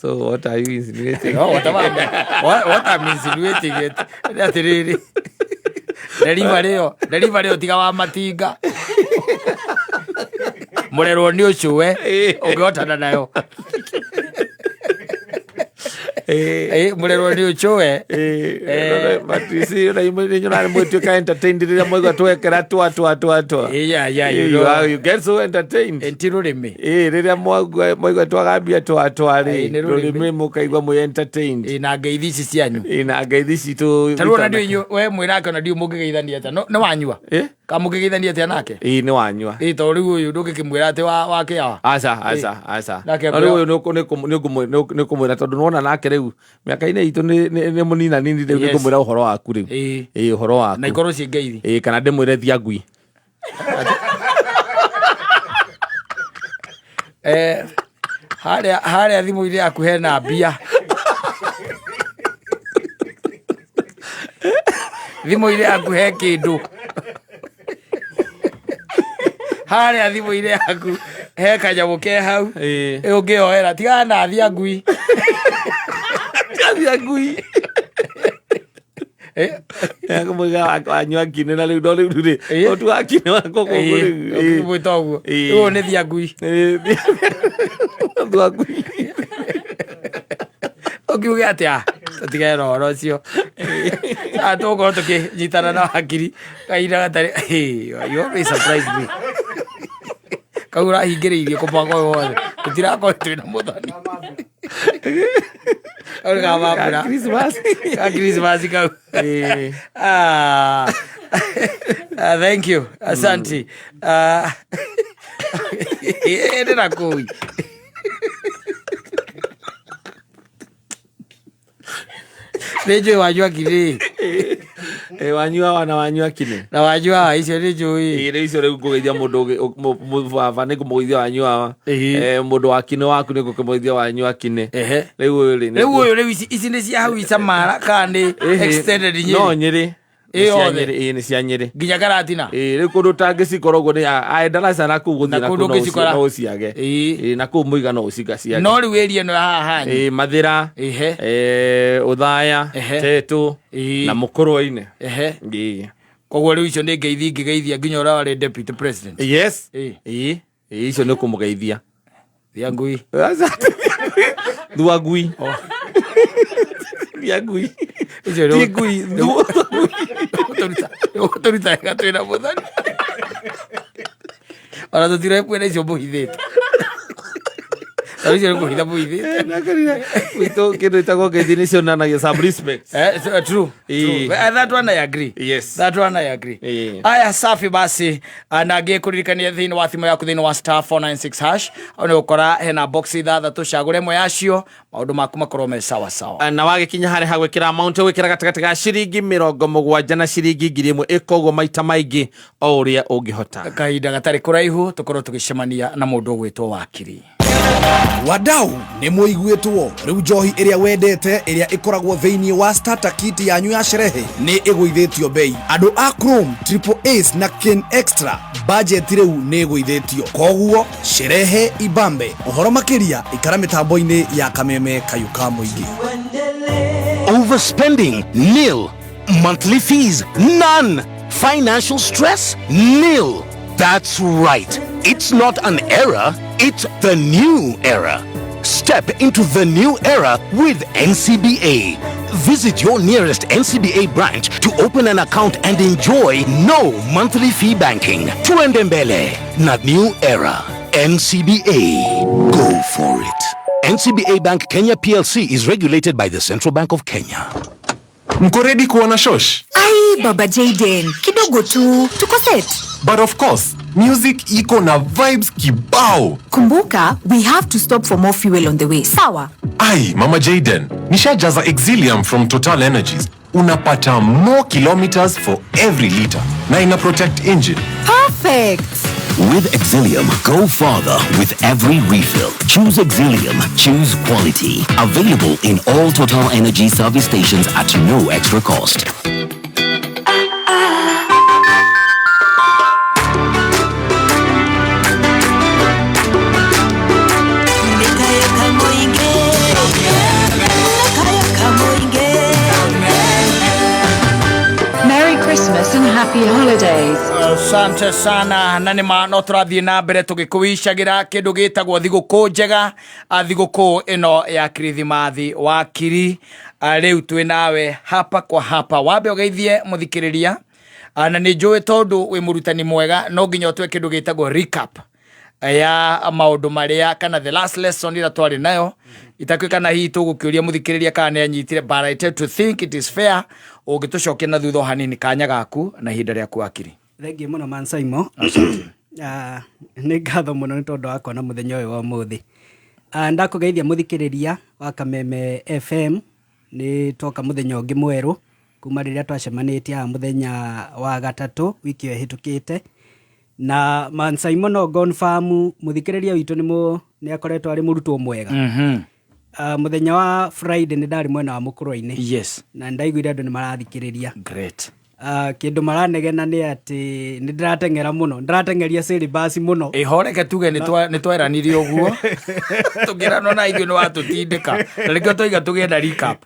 So what are you insinuating? What I'm insinuating it. That's really. Delivery tiga wa matinga. Murero ni ucuwe. Ugotana nayo. Murero ni ucuwe. But you see, you're not to entertain the mother to a Yeah, you get so entertained. Entirely me. Really more going to Arabia to a entertained. In a gay this is yan. In a gay this to Talona do you when we're not gonna do Mugi than yet. No, anua. Kamugi than yet anake. No anua. It all you look at him without Wakia. Asa. No Nakereu. Makaina ito ne monina nini de ko mura horo akure. Horo akure. Na ikoro si gei. Kana de mwere diagui. Hare athimu ile akuhe na bia. Thimu ile akuhe kindu. Hare athimu ile aku he kanyamu ke hau. Ungioera tiga na thia ngui. Thia ngui. Akamuga anywa kine na leo ndure. Otu akine wako ko. Mwitoguo. Uo ne thia ngui. Thia ngui. Okiuge atia. Tiga ro cio. Atoko toke jitana na hakiri. Kaira gatari. You always surprise me. Kaura hingiriirie kubango wothe kutira ko twina muthoni olga mabura Christmas kau thank you asante edera koi Nejo wajua kile. Wanyua kine. Na wajua icio nejo icio rĩu kũgeithia mũndũ baba nĩ kũmũgeithia wanyua. Mũndũ wa kine waku nĩ kũmũgeithia wanyua kine. Rĩu ici nĩ cia hau icamara kandi extended Nyeri. No Nyeri. Ni cia Nyeri. Nginya Karatina. Rĩu kũndũ tangĩcikoragwo nĩ aendana na kũu gũthina kũndũ no ciage. Na kũu mũigana ũciga ciage. No rĩu area no haha. Mathira. Uthaya. Tetu. Na Mũkũrũ-inĩ. Koguo rĩu icio nĩ ngeithi nginya ũrĩa warĩ deputy president. Yes. Icio nĩ kũmũgeithia. Thia ngui. Thua ngui. Thia ngui. Icio nĩ ngui. Ũtũruta gatwĩna mũthoni. Ona tũtirekuona icio mũhithĩte. Icio nĩ kũhitha mũhithĩte. Witũ kĩndũ ĩtagwo ngeithi nĩ cionanagia some respect. True. That one I agree. Yes. That one I agree. Aya safi basi na ngĩkũririkania thĩinĩ wa thimũ yaku thĩinĩ wa *496# ona ũkora hena box ithathatũ cagũre ĩmwe yacio maũndũ maku makorwo me sawa sawa. Na wagĩkinya harĩ ha gwĩkĩra amount gwĩkĩra gatagatĩ ga ciringi 70 na ciringi 1000 ĩkoguo maita maingĩ o ũrĩa ũngĩhota. Kahinda gatarĩ kũraihu tũkorwo tũgĩcemania na mũndũ ũgwĩtwo Wakiri. Wadau nĩ mũiguĩtwo rĩu njohi ĩrĩa wendete ĩrĩa ĩkoragwo thĩinĩ wa starter kit yanyu ya sherehe nĩ ĩgũithĩtio bei. Andũ a Chrome, Triple Ace na Ken Extra budget rĩu nĩ ĩgũithĩtio. Koguo sherehe ibambe. Ũhoro makĩria ikara mĩtambo-inĩ ya kameme kayuka mũingĩ. Overspending? Nil. Monthly fees? None. Financial stress? Nil. That's right. It's not an era, it's the new era. Step into the new era with NCBA. Visit your nearest NCBA branch to open an account and enjoy no monthly fee banking. Tuendembele, not new era. NCBA. Go for it. NCBA Bank Kenya PLC is regulated by the Central Bank of Kenya. Mko ready kuona shosh? Ai, Baba Jayden, kidogo tu, tuko set. But of course, music iko na vibes kibao. Kumbuka, we have to stop for more fuel on the way. Sawa? Ai, Mama Jayden, nishajaza Exilium from Total Energies. Unapata more kilometers for every liter. Na ina protect engine. Perfect! With Exilium, go farther with every refill. Choose Exilium. Choose quality. Available in all Total Energy service stations at no extra cost. Asante sana na nĩ no tũrathiĩ na mbere tũgĩkũicagĩra kĩndũ gĩtagwo thigũkũ njega, thigũkũ ĩno ya kirithimathi wa kiri. Rĩu twĩ nawe hapa kwa hapa, wambe ũgeithie mũthikĩrĩria, na nĩ njũĩ tondũ wĩ mũrutani mwega no nginya ũtwe kĩndũ gĩtagwo recap ya maũndũ marĩa kana the last lesson ĩrĩa twarĩ nayo. Itakwĩ kana hihi tũgũkĩũria mũthikĩrĩria kana nĩ anyitire, but I tend to think it is fair ũngĩtũcokia na thutha hanini kanya gaku na ihinda rĩaku akiri. Thengi mũno man Saimo. Nĩ ngatho mũno nĩ tondũ wakwa na mũthenya ũyũ wa ũmũthĩ. Ndakũgeithia mũthikĩrĩria wa Kameme FM, nĩ toka mũthenya ũngĩ mwerũ kuma rĩrĩa twacemanĩtie haha mũthenya wa gatatũ wiki ĩyo ĩhĩtũkĩte. Na man Saimo no confirm mũthikĩrĩria witũ nĩ akoretwo arĩ mũrutwo mwega. Mũthenya wa Friday nĩ ndarĩ mwena wa mũkũrũ-inĩ. Yes. Na ndaiguire andũ nĩ marathikĩrĩria. Great. Kĩndũ maranegena nĩ atĩ nĩ ndĩrateng'era mũno, ndĩrateng'eria syllabus mũno. Horeke tuge nĩ tweranire ũguo tũkĩrano na ithuĩ nĩ watũtindĩka na rĩngĩ tũiga tũgĩenda recap.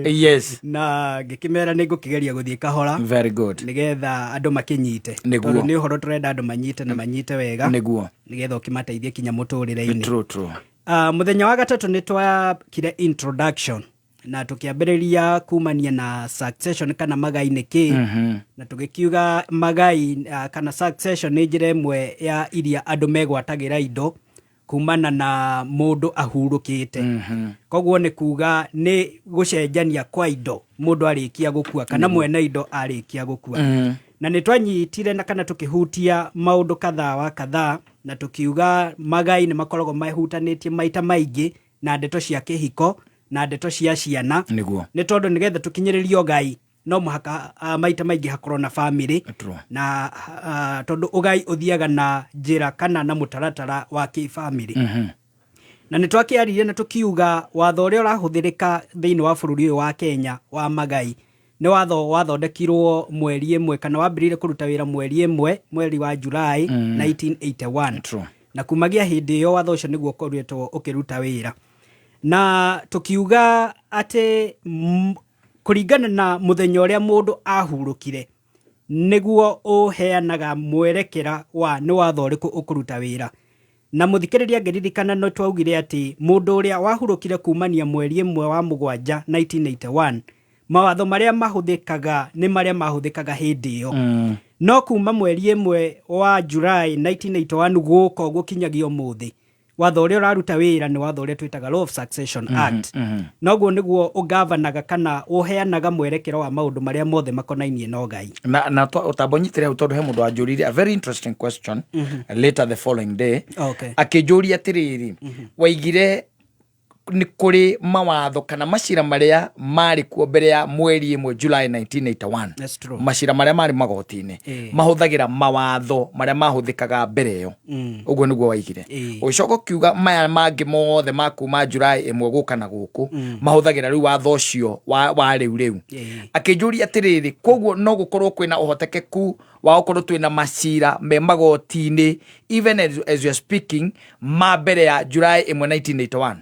Yes. Na ngĩkĩmera nĩ ngũkĩgeria gũthiĩ kahora. Very good. Nĩgetha andũ makĩnyite. Tondũ nĩ ũhoro tũrenda andũ manyite na manyite wega. Nĩguo. Nĩgetha ũkĩmateithie kinya mũtũrĩre-inĩ. True. Mũthenya wa gatatũ nĩ twakire introduction na tũkĩambĩrĩria kumania na succession kana magai nĩ kĩ. Na tũgĩkiuga magai kana succession nĩ njĩra ĩmwe ya iria andũ megwatagĩra indo kumana na mũndũ ahurũkĩte. Koguo nĩ kuga nĩ gũcenjania kwa indo mũndũ arĩkia gũkua kana mwene indo arĩkia gũkua. Na nĩ twanyitire na kana tũkĩhutia maũndũ kadhaa wa kadhaa, na tũkiuga magai nĩ makoragwo mahutanĩtie maita maingĩ na ndeto cia kĩhiko na ndeto cia ciana. Nĩ tondũ nĩgetha tũkinyĩrĩrio Ngai no mũhaka maita maingĩ hakorwo na family. Na tondũ ũgai ũthiaga na njĩra kana na mũtaratara wa kĩ-family. Na nĩ twakĩaririe na tũkiuga watho ũrĩa ũrahũthĩrĩka thĩinĩ wa bũrũri ũyũ wa Kenya wa magai nĩ watho wathondekirwo mweri ĩmwe kana wambĩrĩire kũruta wĩra mweri wa July 1981. Na kumagia hĩndĩ ĩyo watho ũcio nĩguo ũkoretwo ũkĩruta wĩra. Na tũkiuga atĩ kũringana na mũthenya ũrĩa mũndũ ahurũkire nĩguo ũheanaga mwerekera wa nĩ watho ũrĩkũ ũkũruta wĩra. Na mũthikĩrĩria ngĩririkana no twaugire atĩ mũndũ ũrĩa wahurũkire kumania mweri ĩmwe wa mũgwanja 1981, mawatho marĩa mahũthĩkaga nĩ marĩa mahũthĩkaga hĩndĩ ĩyo. No kuma mweri ĩmwe wa July 1981 gũka gũkinyagia ũmũthĩ, watho ũrĩa ũraruta wĩra nĩ watho ũrĩa twĩtaga Law of Succession Act. Noguo nĩguo ũgavanaga kana ũheanaga mwerekero wa maũndũ marĩa mothe makonainie na ũgai. Na ũtambonyitire hau tondũ he mũndũ wanjũrire a very interesting question later the following day. Akĩnjũria atĩrĩrĩ, waigire nĩ kũrĩ mawatho kana macira marĩa marĩ kuo mbere ya mweri ĩmwe July 1981. Macira marĩa marĩ magoti-inĩ mahũthagĩra mawatho marĩa mahũthĩkaga mbere ĩyo. Ũguo nĩguo waigire. Ũgĩcoka ũkiuga maya mangĩ mothe ma kuma July ĩmwe gũka na gũkũ mahũthagĩra rĩu watho ũcio wa rĩu. Akĩnjũria atĩrĩrĩ, koguo no gũkorwo kwĩna ũhotekeku wa gũkorwo twĩna macira me magoti-inĩ even as you are speaking ma mbere ya July ĩmwe 1981.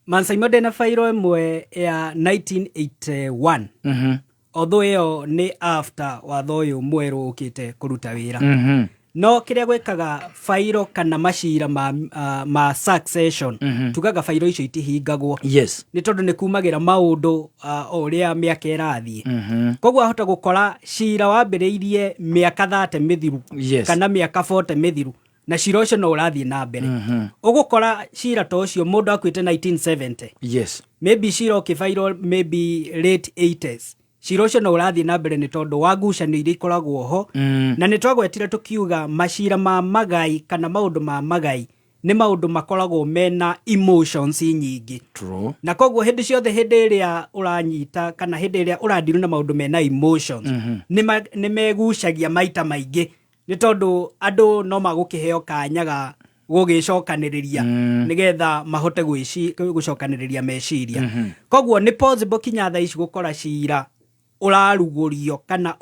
Man Saimo ndena fairo ĩmwe ya 1981. Although ĩyo nĩ after watho ũyũ mwerũ ũkĩte kũruta wĩra. No kĩrĩa gwĩkaga fairo kana macira ma succession tugaga fairo icio itihingagwo. Nĩ tondũ nĩ kumagĩra maũndũ ũrĩa mĩaka ĩrathiĩ. Koguo ahota gũkora cira wambĩrĩirie mĩaka 30 mĩthiru kana mĩaka 40 mĩthiru na cira ũcio no ũrathiĩ na mbere. Ũgũkora cira ta ũcio mũndũ akuĩte 1970. Maybe cira ũkĩbairwo maybe late 80s. Cira ũcio no ũrathiĩ na mbere nĩ tondũ wa ngucanio iria ikoragwo ho. Na nĩ twagwetire tũkiuga macira ma magai kana maũndũ ma magai nĩ maũndũ makoragwo mena emotions nyingĩ. Na koguo hĩndĩ ciothe hĩndĩ ĩrĩa ũranyita kana hĩndĩ ĩrĩa ũrandiru na maũndũ mena emotions nĩ megucagia maita maingĩ. Nĩ tondũ andũ no magũkĩheo kanya ga gũgĩcokanĩrĩria nĩgetha mahote gũcokanĩrĩria meciria. Koguo nĩ possible kinya thaa ici gũkora cira ũrarugũrio kana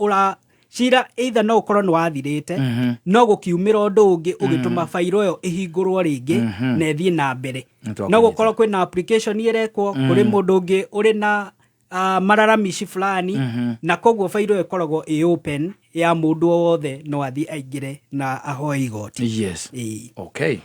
cira either no ũkorwo nĩ wathirĩte no gũkiumĩra ũndũ ũngĩ ũgĩtũma fairo ĩyo ĩhingũrwo rĩngĩ na ĩthiĩ na mbere. No gũkorwo kwĩna application ĩrekwo kũrĩ mũndũ ũngĩ ũrĩ na mararamici fulani na koguo fairo ikoragwo open ya mundu wothe no athi aingire na ahoe igoti. Yes. Okay.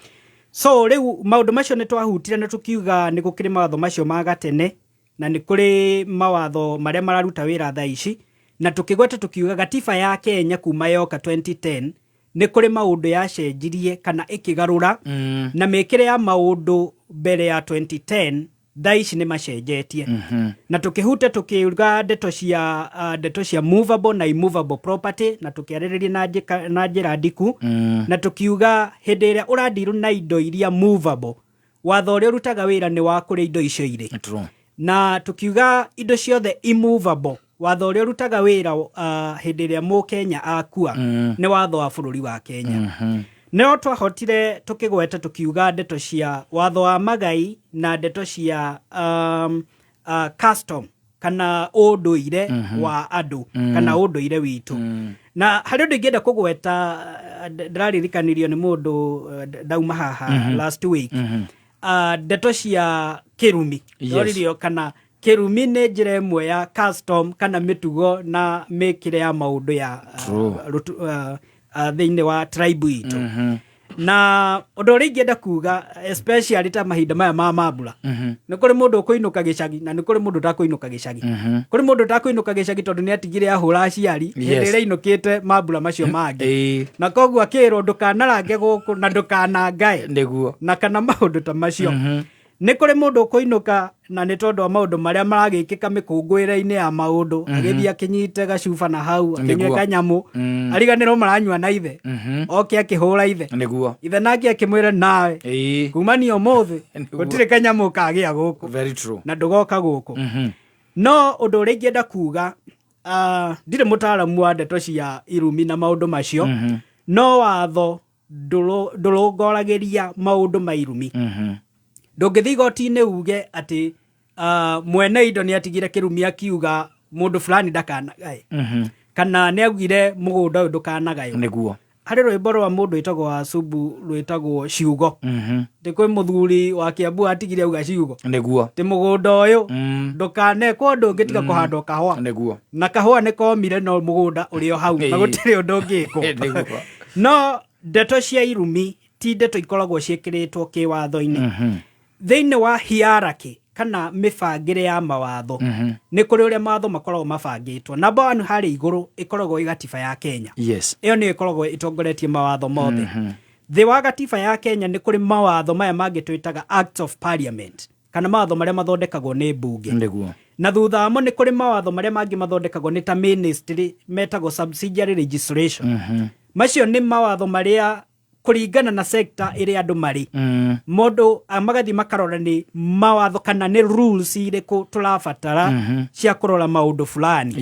So riu maundu macio ni twahutire na tukiuga ni gukiri mawatho macio ma gatene na ni kuri mawatho maria mararuta wira thaa ici na tukigweta tukiuga gatiba ya Kenya kuma yoka 2010 ni kuri maundu yacenjirie kana ikigarura na mekire ya maundu mbere ya 2010 thaa ici ni macenjetie na tukihute tukiuga ndeto cia movable na immovable property na tukiaririria na njira ndiku na tukiuga hindi iria urandiru na indo iria movable watho uria urutaga wira ni wa kuri indo icio iri na tukiuga indo ciothe immovable watho uria urutaga wira hindi iria Mukenya akua ni watho wa bururi wa Kenya. Neo twahotire tukigweta tukiuga ndeto cia watho wa magai na ndeto cia custom kana unduire wa andu kana unduire witu na hari undu ingenda kugweta ndararikanirio ni mundu dauma haha last week ndeto cia kirumi ndoririo kana kirumi ni njira imwe ya custom kana mitugo na mekire ya maundu ya thiini wa tribe itu na undu uri ingenda kuga especially ta mahinda maya ma mambura ni kuri mundu ukuinuka gicagi na ni kuri mundu takuinuka gicagi kuri mundu takuinuka gicagi tondu ni atigire ahura aciari hindi ria inukite mambura macio mangi na koguo akirwo ndukanarange guku na ndukanangae niguo na kana maundu ta macio ni kuri mundu ukuinuka na ni tondu wa maundu maria maragikika mikungwira-ini ya maundu agithia akinyite gacuba na hau akinywe kanyamu ariganirwo maranyua na ithe oke akihura ithe niguo ithe nake akimwira nawe kumania umuthi gutire kanyamu kagia guku very true na ndugoka guku no undu uri ingenda kuga ndire mutaramu wa ndeto cia irumi na maundu macio no watho ndurungoragiria maundu ma irumi ndungithi igoti-ini uge ati mwene indo ni atigire kirumi akiuga mundu fulani ndakanagae kana ni augire mugunda uyu ndukanagayo niguo hari rwimbo rwa mundu itagwo wa Subu rwitagwo ciugo ti kwi muthuri wa Kiambu atigire auga ciugo niguo ti mugunda uyu ndukanekwo ndungitiga kuhandwo kahua niguo na kahua ni komire no mugunda urio hau na gutire undu ngiko no ndeto cia irumi ti ndeto ikoragwo ciikiritwo kiwatho-ini thiini wa hierarchy kana mifangire ya mawatho ni kuri uria mawatho makoragwo mabangitwo number 1 hari iguru ikoragwo igatiba ya Kenya iyo ni ikoragwo itongoretie mawatho mothe thi wa gatiba ya Kenya ni kuri mawatho maya mangitwitaga acts of parliament kana mawatho maria mathondekagwo ni bunge na thutha mo ni kuri mawatho maria mangi mathondekagwo ni ta ministry metagwo subsidiary legislation macio ni mawatho maria kuringana na sector iri andu mari mundu magathi makarora ni mawatho kana ni rules iriku turabatara cia kurora maundu fulani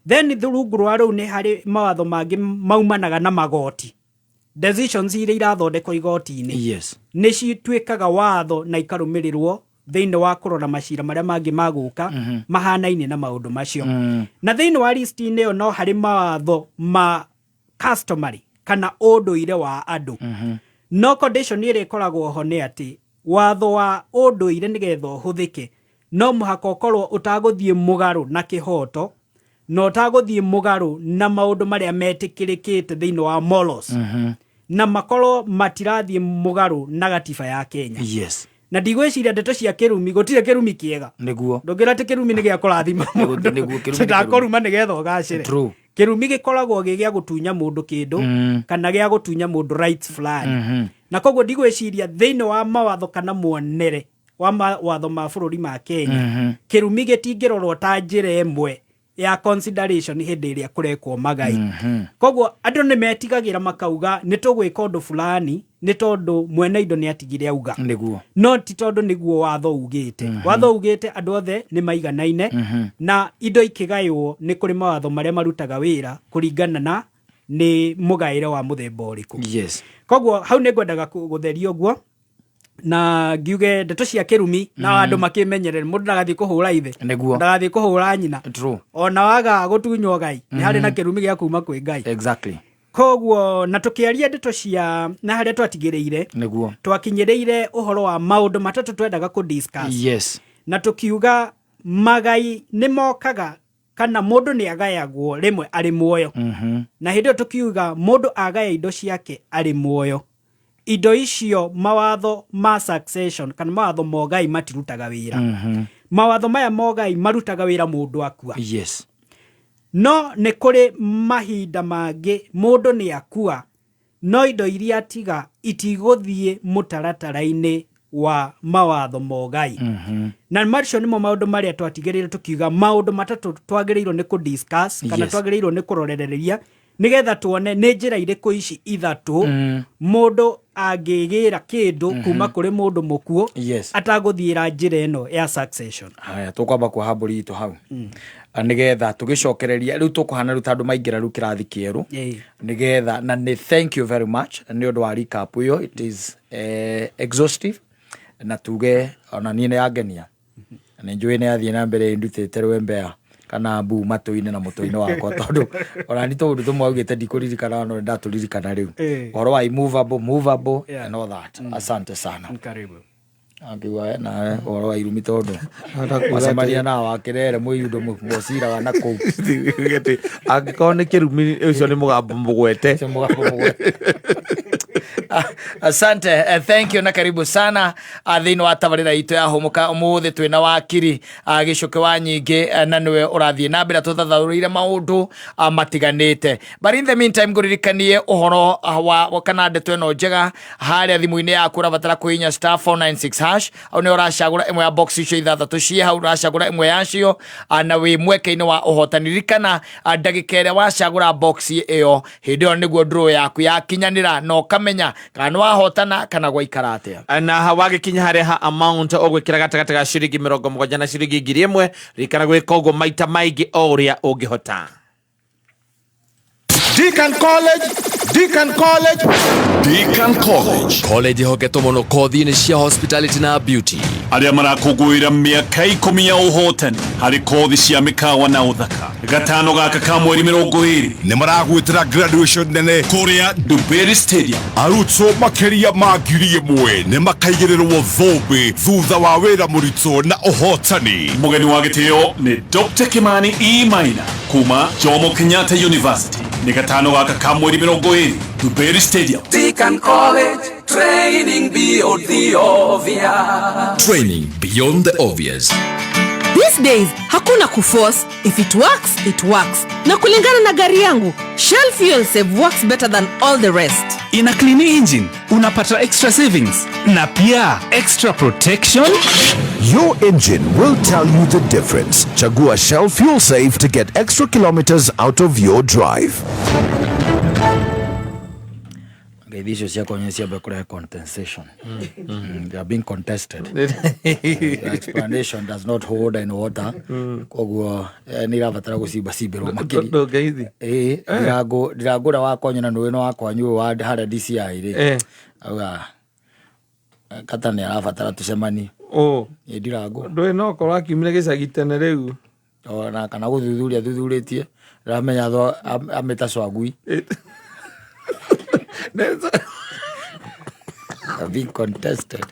then thurungu rwa riu ni hari mawatho mangi maumanaga na magoti decisions iria irathondekwo igoti-ini ni cituikaga watho na ikarumirirwo thiini wa kurora macira maria mangi maguka mahanaine na maundu macio na thiini wa list-ini iyo no hari mawatho ma customary kana unduire wa andu no condition ire ikoragwo ho ni ati watho wa unduire nigetha uhuthike no muhaka ukorwo utaguthie mugaru na kihoto no utaguthie mugaru na maundu maria metikirikite thiini wa morals na makorwo matirathie mugaru na gatiba ya Kenya na ndigwiciria ndeto cia kirumi gutire kirumi kiega niguo ndungira ti kirumi ni gia kurathima niguo kirumi ndakoruma nigetha ugacire kirumi gikoragwo gia gutunya mundu kindu kana gia gutunya mundu rights fulani na koguo ndigwiciria thiini wa mawatho kana muonere wa mawatho ma bururi ma Kenya kirumi gitingirorwo ta njira emwe ya consideration hindi iria kurekwo magai koguo andu ni metigagira makauga ni tugwika undu fulani ni tondu mwene indo ni atigire auga niguo no ti tondu niguo watho ugite watho ugite andu othe ni maiganaine na indo ikigaywo ni kuri mawatho maria marutaga wira kuringana na ni mugaire wa muthemba uriku koguo hau ni ngwendaga gutheria uguo na ngiuge ndeto cia kirumi na andu makimenyerere mundu ndagathie kuhura ithe ndagathie kuhura nyina ona waga gutunywo Ngai ni hari na kirumi gia kuma kwi Ngai koguo na tukiaria ndeto cia na haria twatigireire twakinyereire uhoro wa maundu matatu twendaga ku discuss na tukiuga magai nĩ mokaga kana mũndũ nĩ agayagwo rĩmwe arĩ muoyo na hĩndĩ ĩyo tũkiuga mũndũ agaya indo ciake arĩ muoyo, indo icio mawatho ma succession kana mawatho mogai matirutaga wĩra. Mawatho maya mogai marutaga wĩra mũndũ akua. Yes. No nĩ kũrĩ mahinda mangĩ mũndũ nĩ akua, no indo iria tiga itigũthiĩ mũtaratara-inĩ wa mawatho mogai. Na macio nĩmo maũndũ marĩa twatigĩrĩire tũkiuga maũndũ matatũ twagĩrĩirwo nĩ kũ-discuss kana twagĩrĩirwo nĩ kũrorereria nĩgetha tuone nĩ njĩra irĩkũ ici ithatũ mũndũ angĩgĩra kĩndũ kuma kũrĩ mũndũ mũkuo atagũthiĩra njĩra ĩno ya succession. Haya, tũkwamba kuhambũri itu hau nĩgetha tũgĩcokereria rĩu tũkũhana rĩu tandũ maingĩra rĩu kĩrathi kĩerũ nĩgetha na nĩ thank you very much nĩ ũndũ wa recap ĩyo, it is exhaustive na tuge ona niĩ nĩ yangenia nĩ njũĩ nĩ yathiĩ na mbere ndutĩte rwembea kana mbu matũ-inĩ na mũtũ-inĩ wakwa tondũ ona nĩ tũndũ tũmwe augĩte ndikũririkana no ndatũririkana rĩu ũhoro wa movable and all that. Asante sana. Karibu. Akiwa na ũhoro wa irumi tondũ macemania na wakĩrere mũiyundo mũciraga na kũu angĩkorwo nĩ kĩrumi ũcio nĩ mũgambo mũgwete. Asante, thank you na karibu sana thĩinĩ wa tabarĩra itũ ya Hũmũka. Ũmũthĩ twĩna wakiri gĩcũke wa nyingĩ na nĩwe ũrathiĩ na mbere tũthathaũrĩire maũndũ matiganĩte. But in the meantime ngũririkanie ũhoro wa kana ndeto ĩno njega harĩa thimũ-inĩ yaku ũrabatara kũhihinya *496# au nĩ ũracagũra ĩmwe ya box icio ithathatũ ciĩ hau, ũracagũra ĩmwe yacio na wĩ mweke-inĩ wa ũhotani. Ririkana ndagĩka ĩrĩa wacagũra box ĩyo hĩndĩ ĩyo nĩguo draw yaku yakinyanĩra na ũkamenya kana wahotana kana gwaikara atĩa. Na wagĩkinya harĩa ha amount ũgwĩkĩra gatagatĩ ga ciringi 70 na ciringi 1000. Ririkana gwĩka ũguo maita maingĩ o ũrĩa ũngĩhota. Deacon College. College hoketwo mũno kothi-inĩ cia hospitality na beauty. Arĩa marakũngũĩra mĩaka 10 ya ũhotani harĩ kothi cia mĩkawa na ũthaka. Gatano gaka ka mweri 20 nĩ maragwĩtĩra graduation nene kũrĩa Dubai Stadium. Arutwo makĩria ma 1000 nĩ makaigĩrĩrwo thũmbĩ thutha wa wĩra mũritũ na ũhotani. Mũgeni wa gĩtĩo nĩ Dr. Kimani E. Maina kuma Jomo Kenyatta University. Nĩ gatano gaka ka mweri 20 Dubai Stadium. Deacon College, training beyond the obvious. Training beyond the obvious. These days, hakuna kuforce. If it works, it works. Na kulingana na gari yangu, Shell Fuel Save works better than all the rest. Ina clean engine, unapata extra savings. Na pia, extra protection. Your engine will tell you the difference. Chagua Shell Fuel Save to get extra kilometers out of your drive. These cia kuonyesha bakura compensation. They are being contested. The explanation does not hold in water. Koguo ni rabatara gucibacibirwo makiri. Ndirago wakonyana nũwe wakwanyu wa hara DCI ri. Auga kata ni arabatara tucemani. Ndirago. Ndũĩ no korwo akiumire gĩcagi tene rĩu. Na kana thuthuretie ramenya tho ameta swagui. Being contested.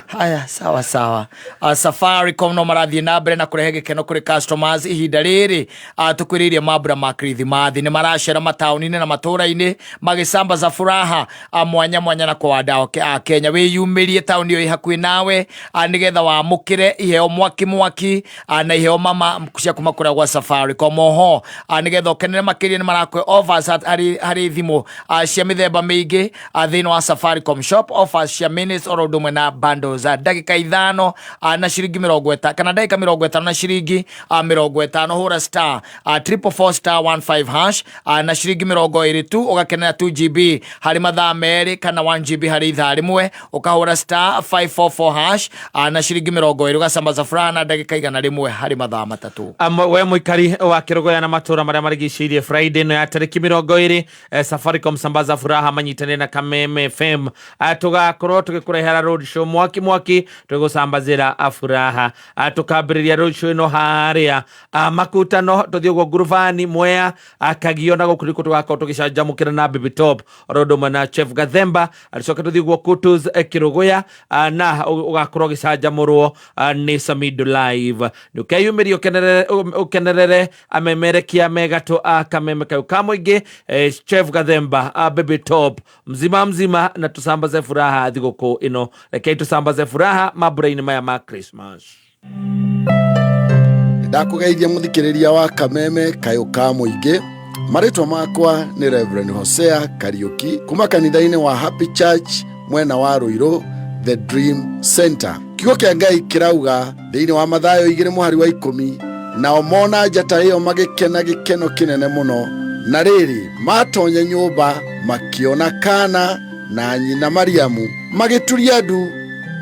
Haya, sawa. Safaricom no marathiĩ na mbere na kũrehe gĩkeno kũrĩ customers ihinda rĩrĩ. Tũkwĩrĩirie mambura ma Kirithimathi nĩ maracera mataũni-inĩ na matũũra-inĩ magĩsambaza furaha mwanya na kwa wadau a Kenya. Wĩyumĩrie taũni ĩyo hakuhĩ nawe nĩgetha wamũkĩre iheo mwaki na iheo mama cia kuma kũrĩa gwa Safaricom. Oho nĩgetha ũkenere makĩria nĩ marakũhe offers harĩ thimũ cia mĩthemba mĩingĩ thĩinĩ wa Safaricom shop. Offers cia minutes oro ũndũ ũmwe na bundles ndagĩka 5 na ciringi 50 kana ndagĩka 50 na ciringi 50. Hũra star 444*15# na ciringi 20 tu ũgakenera 2GB harĩ mathaa merĩ kana 1GB harĩ ithaa rĩmwe. Ũkahũra star 544# na ciringi 20 ũgasambaza furaha na ndagĩka 100 harĩ mathaa matatũ. We mũikari wa Kĩrũgũya na matũũra marĩa marigicĩirie Friday no ya tarĩki 20 Safaricom sambaza furaha manyitanĩre na Kameme FM. tugakorwo tugikurehera road show mwaki tugusambazira afuraha tukambiriria road show ino haria makutano tuthio Nguruvani Mwea Kagiona gukuriko tugakorwo tugicanjamukira na Baby Top Rodoma na Chef Gathemba alicoka tuthio Kutus Kiruguya na ugakorwo gicanjamurwo ni Samido Live nukeyumirio ukenerere amemerekia megato akameme kayo kamuingi Chef Gathemba Baby Top mzima na tusambaze furaha thigũkũ ino rekei tusambaze furaha mambura-inĩ maya ma Christmas. Ndakugeithia muthikiriria wa Kameme kayo ka muingi maritwa makwa ni Reverend Hosea Kariuki kuma kanitha-inĩ wa Happy Church mwena wa Ruiru The Dream Center. Kiugo kĩa Ngai kirauga thĩinĩ wa Mathayo 2:10 nao mona njata ĩyo magĩkena gĩkeno kĩnene mũno na rĩrĩ matonya nyũmba makiona kana na nyina Mariamu magĩturia ndu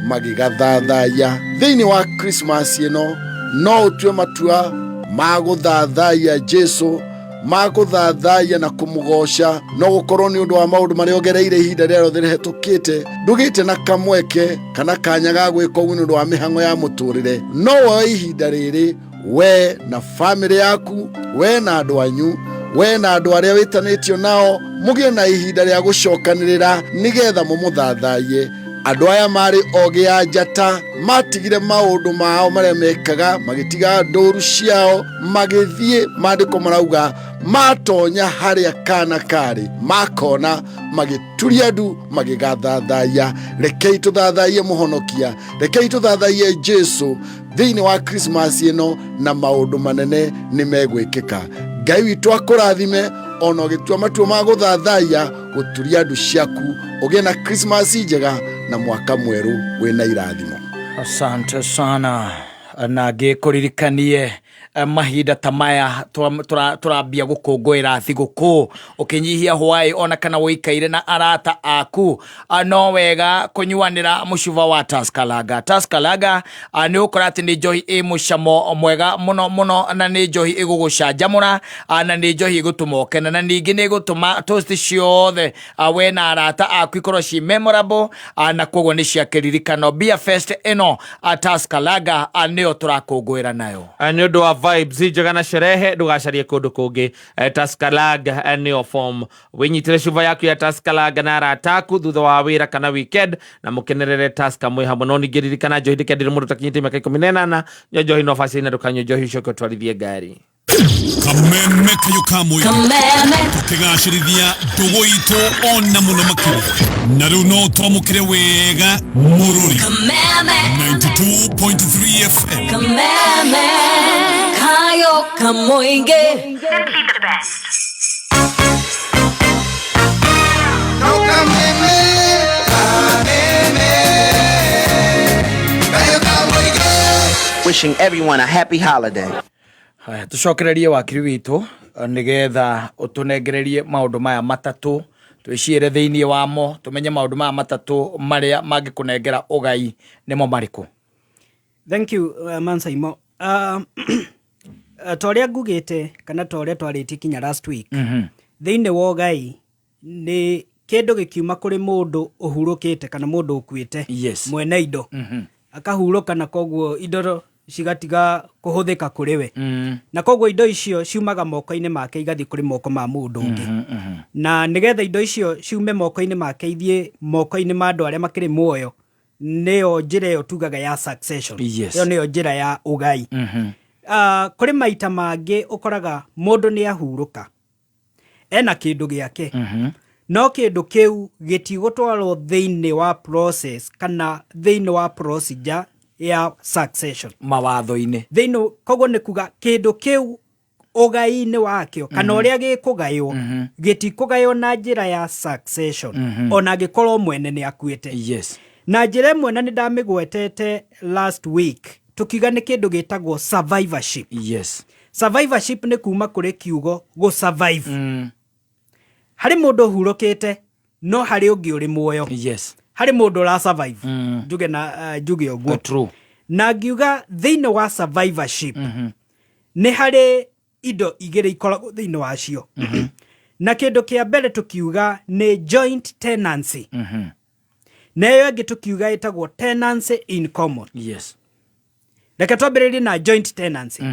magĩgathathaya. Thĩinĩ wa Christmas ĩno no ũtue matua magũthathaya Jesu magũthathaya na kũmũgoca no gũkorwo nĩ ũndũ wa maũndũ marĩa ogereire ihinda rĩothe rĩhetũkĩte ndũgĩte na kamweke kana kanya ga gwĩka ũguo nĩ ũndũ wa mĩhang'o ya mũtũrĩre no woe ihinda rĩrĩ we na family yaku we na andũ anyu we na andũ arĩa wĩtanĩtio nao mũgĩe na ihinda rĩa gũcokanĩrĩra nĩgetha mũmũthathaie. Andũ aya marĩ ogĩ ya njata matigire maũndũ mao marĩa mekaga magĩtiga ndũru ciao magĩthiĩ maandĩko marauga matonya harĩa kana karĩ makona magĩturia ndu magĩgathathaya. Rekei tũthathaie mũhonokia, rekei tũthathaie Jesu thĩinĩ wa Christmas ĩno na maũndũ manene nĩ megwĩkĩka. Ngai witũ akũrathime ona ũgĩtua matua ma gũthathaya gũturia ndu ciaku ũgĩe na Christmas njega na mwaka mweru wĩna irathimo. Asante sana na ngĩkũririkanie mahinda ta maya turambia gũkũngũĩra thigũkũ ũkĩnyihia hwaĩ ona kana wĩikaire na arata aku no wega kũnyuanĩra mũcuba wa Tusker Lager. Tusker Lager nĩ ũkora atĩ nĩ njohi ĩ mũcamo mwega mũno na nĩ njohi ĩgũgũcanjamũra na nĩ njohi ĩgũtũma ũkene na ningĩ nĩ ĩgũtũma toast ciothe we na arata aku ikorwo ci memorable na koguo nĩ cia kĩririkano. Beer Fest ĩno Tusker Lager nĩyo tũrakũngũĩra nayo nĩ ũndũ wa vibes njega na sherehe ndugacarie kundu kungi. Tusker Lager nĩyo form winyitire cuba yaku ya Tusker Lager na arata aku thutha wa wĩra kana weekend na mũkenerere Tusker mwĩ hamwe. No ningĩ ririkana njohi ndĩkendire mũndũ takinyĩte mĩaka 18 njohi no bacĩ na ndũkanyue njohi icoke ũtwarithie ngari. Kameme kayo kamwe tukigacirithia ndugu itu ona muno makĩria na rĩu no twamũkĩre wega mũrũri 92.3 FM Kameme kayo kamoinge simply the best. Wishing everyone a happy holiday. Haya tucokererie wakiri witũ nigetha ũtũnengererie maũndũ maya matatũ twĩciere thĩinĩ wamo tumenye maũndũ maya matatũ marĩa mangĩkũnengera ũgai nĩmo marĩkũ. Thank you Mansaimo. Torĩa ngugĩte kana torĩa twarĩtie kinya last week thĩinĩ wa ũgai nĩ kĩndũ gĩkiuma kũrĩ mũndũ ũhurũkĩte kana mũndũ ũkuĩte mwene indo akahurũka na koguo indo cigatiga kuhuthika kũrĩ we na koguo indo icio ciumaga moko-inĩ make igathi kũrĩ moko ma mũndũ ũngĩ na nigetha indo icio ciume moko-inĩ make ithie moko-inĩ ma andũ arĩa makĩrĩ muoyo nĩyo njĩra ĩyo tugaga ya succession ĩyo nĩyo njĩra ya ũgai. Kũrĩ maita mangĩ ũkoraga mũndũ nĩ ahurũka ena kĩndũ gĩake no kĩndũ kĩu gĩtigũtwarwo thĩinĩ wa process kana thĩinĩ wa procedure ya succession mawatho-inĩ thĩinĩ koguo nĩ kuga kĩndũ kĩu ũgai-inĩ wakĩo kana ũrĩa gĩkũgaywo gĩtikũgaywo na njĩra ya succession ona angĩkorwo mwene nĩ akuĩte. Na njĩra ĩmwe na nĩ ndamĩgwetete last week tukiuga nĩ kĩndũ gĩtagwo survivorship. Survivorship nĩ kuma kũrĩ kiugo go survive. Harĩ mũndũ hurũkĩte no harĩ ũngĩ ũrĩ muoyo. Harĩ mũndũ ra survive njuge na njuge ũguo na ngiuga thĩinĩ wa survivorship nĩ harĩ indo igĩrĩ ikoragwo thĩinĩ wacio na kĩndũ kĩa mbere tukiuga nĩ joint tenancy. neyo ĩngĩ tũkiuga ĩtagwo tenancy in common. Yes. Reke twambĩrĩrie na joint tenancy.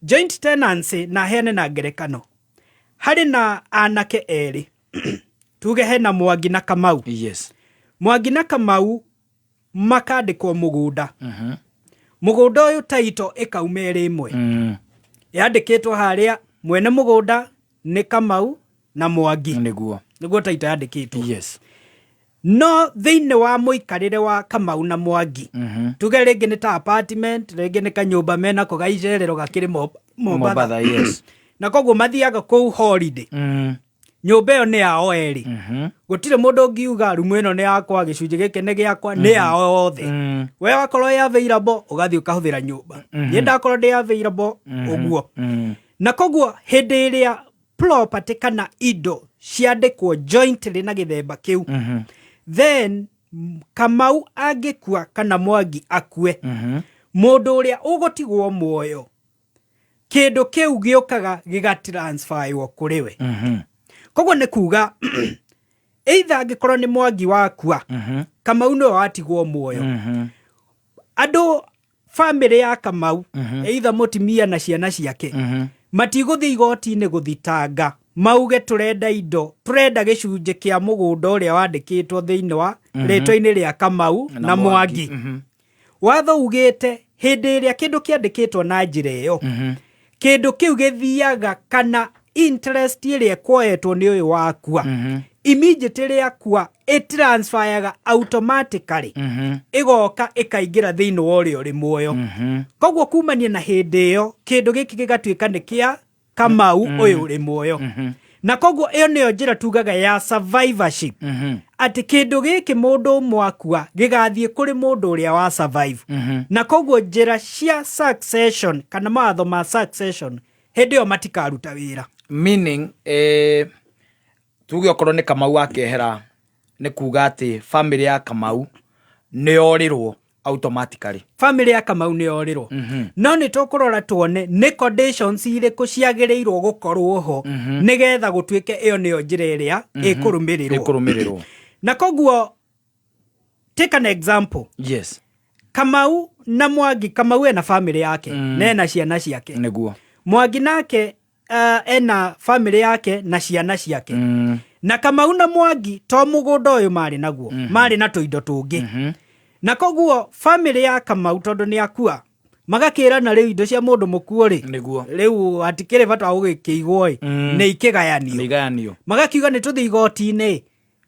Joint tenancy na heane na ngerekano. Harĩ na anake erĩ. Tuge hena Mwangi na Kamau. Yes. Mwangi na Kamau makandĩkwo mũgũnda. Mũgũnda ũyũ taito ĩkauma ĩrĩ ĩmwe. Yandĩkĩtwo harĩa mwene mũgũnda nĩ Kamau na Mwangi. Nĩguo taito yandĩkĩtwo. Yes. No thĩinĩ wa mũikarĩre wa Kamau na Mwangi. Tuge rĩngĩ nĩ ta apartment, rĩngĩ nĩ kanyũmba mena ko gaicerero gakĩrĩ Mombatha. Yes. Na koguo mathiaga kũu holiday. Nyũmba ĩyo nĩ yao erĩ. Gũtirĩ mũndũ ũngiuga rumu ĩno nĩ yakwa, gĩcunjĩ gĩkĩ nĩ gĩakwa, nĩ yao othe. We wakorwo ya available ũgathiĩ ũkahũthĩra nyũmba. Niĩ ndakorwo ndĩ available ũguo. Na koguo hĩndĩ ĩrĩa property kana indo ciandĩkwo jointly na gĩthemba kĩu, then Kamau angĩkua kana Mwangi akue, mũndũ ũrĩa ũgũtigwo muoyo, kĩndũ kĩu gĩũkaga gĩgatransferwo kũrĩ we. Koguo nĩ kuga either angĩkorwo nĩ Mwangi wakua, Kamau nĩwe watigwo muoyo. Andũ family ya Kamau, either mũtumia na ciana ciake, matigũthiĩ igoti-inĩ gũthitanga mauge tũrenda indo, tũrenda gĩcunjĩ kĩa mũgũnda ũrĩa wandĩkĩtwo thĩinĩ wa rĩtwa-inĩ rĩa Kamau na Mwangi. Watho ugĩte hĩndĩ ĩrĩa kĩndũ kĩandĩkĩtwo na njĩra ĩyo, kĩndũ kĩu gĩthiaga kana interest ĩrĩa kuoyetwo nĩ ũyũ wakua, immediately yakua ĩtransferaga automatically, ĩgoka ĩkaingĩra thĩinĩ wa ũrĩa ũrĩ muoyo. Koguo kumania na hĩndĩ ĩyo kĩndũ gĩkĩ gĩgatuĩka nĩ kĩa Kamau ũyũ ũrĩ muoyo. Na koguo ĩyo nĩyo njĩra tugaga ya survivorship. Atĩ kĩndũ gĩkĩ mũndũ mwakua gĩgathiĩ kũrĩ mũndũ ũrĩa wa survive. Na koguo njĩra cia succession kana mawatho ma succession hĩndĩ ĩyo matikaruta wĩra. Meaning tuge okorwo nĩ Kamau akehera, nĩ kuga atĩ family ya Kamau nĩ yorirwo automatically. Family ya Kamau nĩ yorirwo. No nĩ tũkũrora tuone nĩ conditions irĩkũ ciagĩrĩirwo gũkorwo ho nĩgetha gũtuĩke ĩyo nĩyo njĩra ĩrĩa ĩkũrũmĩrĩrwo. Na koguo take an example. Yes. Kamau na Mwangi, Kamau ena family yake na ena ciana ciake. Nĩguo. Mwangi nake ena family yake na ciana ciake. Na Kamau na Mwangi to mũgũnda ũyũ marĩ naguo, marĩ na tũindo tũngĩ. Na koguo family ya Kamau tondũ nĩ akua, magakĩrana rĩu indo cia mũndũ mũkuo rĩ, rĩu hatikĩrĩ bata wa gũgĩkĩigwo nĩ ikĩgayanio. Magakiuga nĩ tũthiĩ igoti-inĩ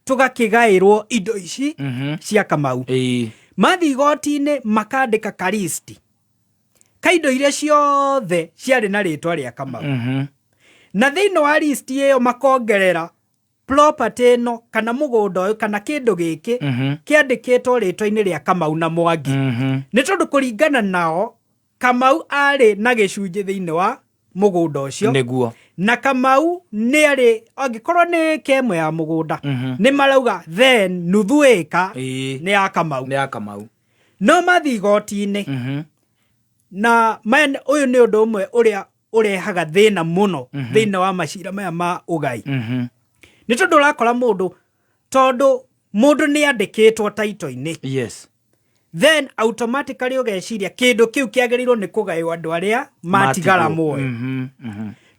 tũgakĩgaĩrwo indo ici cia Kamau. Mathiĩ igoti-inĩ makandĩka ka list ka indo iria ciothe ciarĩ na rĩtwa rĩa Kamau. Na thĩinĩ wa list ĩyo makongerera property ĩno kana mũgũnda ũyũ kana kĩndũ gĩkĩ kĩandĩkĩtwo rĩtwa-inĩ rĩa Kamau na Mwangi. Nĩ tondũ kũringana nao Kamau arĩ na gĩcunjĩ thĩinĩ wa mũgũnda ũcio. Na Kamau nĩ arĩ angĩkorwo nĩ kemwe ya mũgũnda, nĩ marauga then nuthu ĩka nĩ ya Kamau. No mathiĩ igoti-inĩ na ũyũ nĩ ũndũ ũmwe ũrĩa ũrehaga thĩna mũno thĩinĩ wa macira maya ma ũgai. Nĩ tondũ ũrakora tondũ mũndũ nĩ andĩkĩtwo taito-inĩ. Yes. Then automatically ũgeciria kĩndũ kĩu kĩagĩrĩirwo nĩ kũgaĩrwo andũ arĩa matigara muoyo.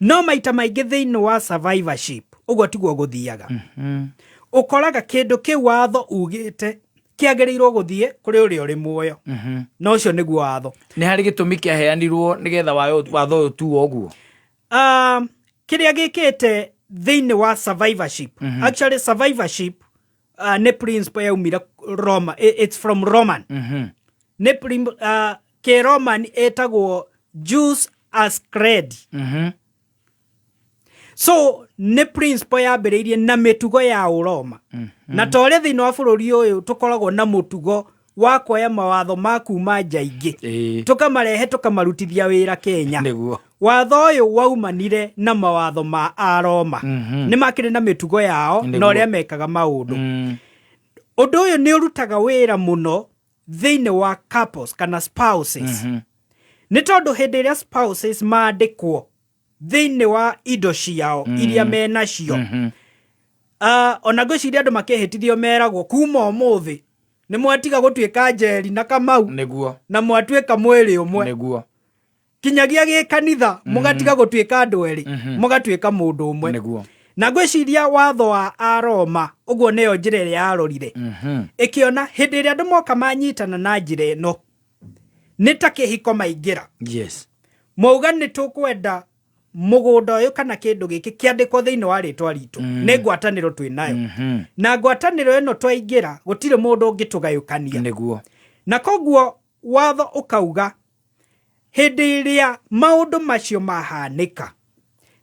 No maita maingĩ thĩinĩ wa survivorship ũguo tiguo gũthiaga. Ũkoraga kĩndũ kĩu watho ugĩte kĩagĩrĩirwo gũthiĩ kũrĩ ũrĩa ũrĩ muoyo. No ũcio nĩguo watho. Nĩ harĩ gĩtũmi kĩaheanirwo nĩgetha watho ũyũ tuo ũguo. Kĩrĩa gĩkĩte thĩinĩ wa survivorship. Actually survivorship nĩ principle yaumire Roma. It's from Roman. Kĩ Roman ĩtagwo jus as credi. So nĩ principle yambĩrĩirie na mĩtugo ya Ũroma. Na tore thĩinĩ wa bũrũri ũyũ tũkoragwo na mũtugo wa kuoya mawatho ma kuma nja ingĩ tũkamarehe tũkamarutithia wĩra Kenya. Watho ũyũ waumanire na mawatho ma Aroma. Nĩ makĩrĩ na mĩtugo yao na ũrĩa mekaga maũndũ. Ũndũ ũyũ nĩ ũrutaga wĩra mũno thĩinĩ wa couples kana spouses. Nĩ tondũ hĩndĩ ĩrĩa spouses mandĩkwo thĩinĩ wa indo ciao iria menacio, ona ngwĩciria andũ makĩhĩtithio meragwo kuma ũmũthĩ nĩ mwatiga gũtuĩka Njeri na Kamau nĩguo na mwatuĩka mwĩrĩ ũmwe nĩguo kinyagia gĩkanitha mũgatiga gũtuĩka andũ erĩ mũgatuĩka mũndũ ũmwe nĩguo na ngwĩciria watho wa Aroma ũguo nĩyo njĩra ĩrĩa yarorire ĩkĩona hĩndĩ ĩrĩa andũ moka manyitana na njĩra ĩno nĩ ta kĩhiko maingĩra yes mauga nĩ tũkwenda mũgũnda ũyũ kana kĩndũ gĩkĩ kĩandĩkwo thĩinĩ wa rĩtwa ritũ nĩ ngwatanĩro twĩ nayo na ngwatanĩro ĩno twaingĩra gũtirĩ mũndũ ũngĩtũgayũkania nĩguo na koguo watho ũkauga hĩndĩ ĩrĩa maũndũ macio mahanĩka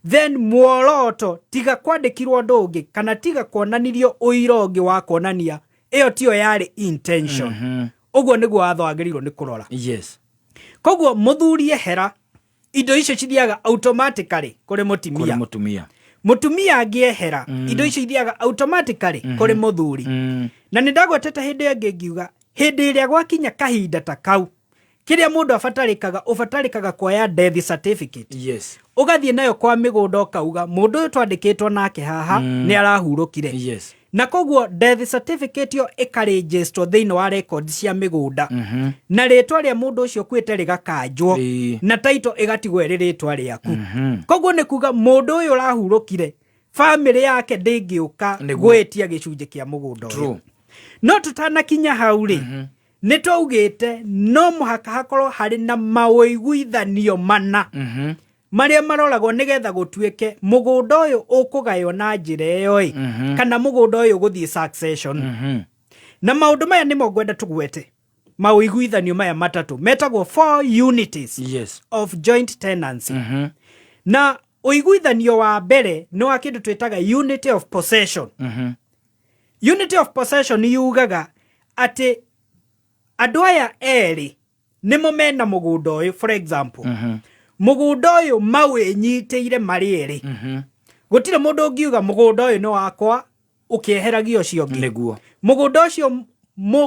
then muoroto tiga kwandĩkirwo ũndũ ũngĩ kana tiga kuonanirio ũira ũngĩ wa kuonania ĩyo tiyo yarĩ intention ũguo nĩguo watho wagĩrĩirwo nĩ kũrora yes koguo mũthuri ehera indo icio cithiaga automatically kũrĩ mũtumia angĩehera indo icio ithiaga automatically kũrĩ mũthuri na nĩ ndagwetete hĩndĩ ĩngĩ ngiuga hĩndĩ ĩrĩa gwakinya kahinda ta kau kĩrĩa mũndũ ũbatarĩkaga kuoya death certificate yes ũgathiĩ nayo kwa mĩgũnda ũkauga mũndũ ũyũ twandĩkĩtwo nake haha nĩ arahurũkire yes na koguo death certificate yo ĩkarĩnjĩstwo thĩinĩ wa records cia mĩgũnda na rĩtwa rĩa mũndũ ũcio kwĩte rĩgakanjwo na title ĩgatigwo ĩrĩ rĩtwa rĩaku koguo nĩ kuga mũndũ ũyũ ũrahurũkire family yake ndĩngĩũka gwĩtia gĩcunjĩ kĩa mũgũnda ũyũ no tutanakinya hau rĩ nĩ twaugĩte no mũhaka hakorwo harĩ na maũiguithanio mana marĩa maroragwo nĩgetha gũtuĩke mũgũnda ũyũ ũkũgaywo na njĩra ĩyo kana mũgũnda ũyũ gũthiĩ succession na maũndũ maya nĩmo ngwenda tũgwete maũiguithanio maya matatũ metagwo 4 unities of joint tenancy na ũiguithanio wa mbere nĩ wa kĩndũ twĩtaga unity of possession unity of possession yugaga atĩ andũ aya erĩ nĩmo mena mũgũnda ũyũ for example mũgũnda ũyũ mawĩnyitĩire marĩ erĩ gũtirĩ mũndũ ũngiuga mũgũnda ũyũ nĩ wakwa ũkĩeheragio ũcio ũngĩ nĩguo mũgũnda ũcio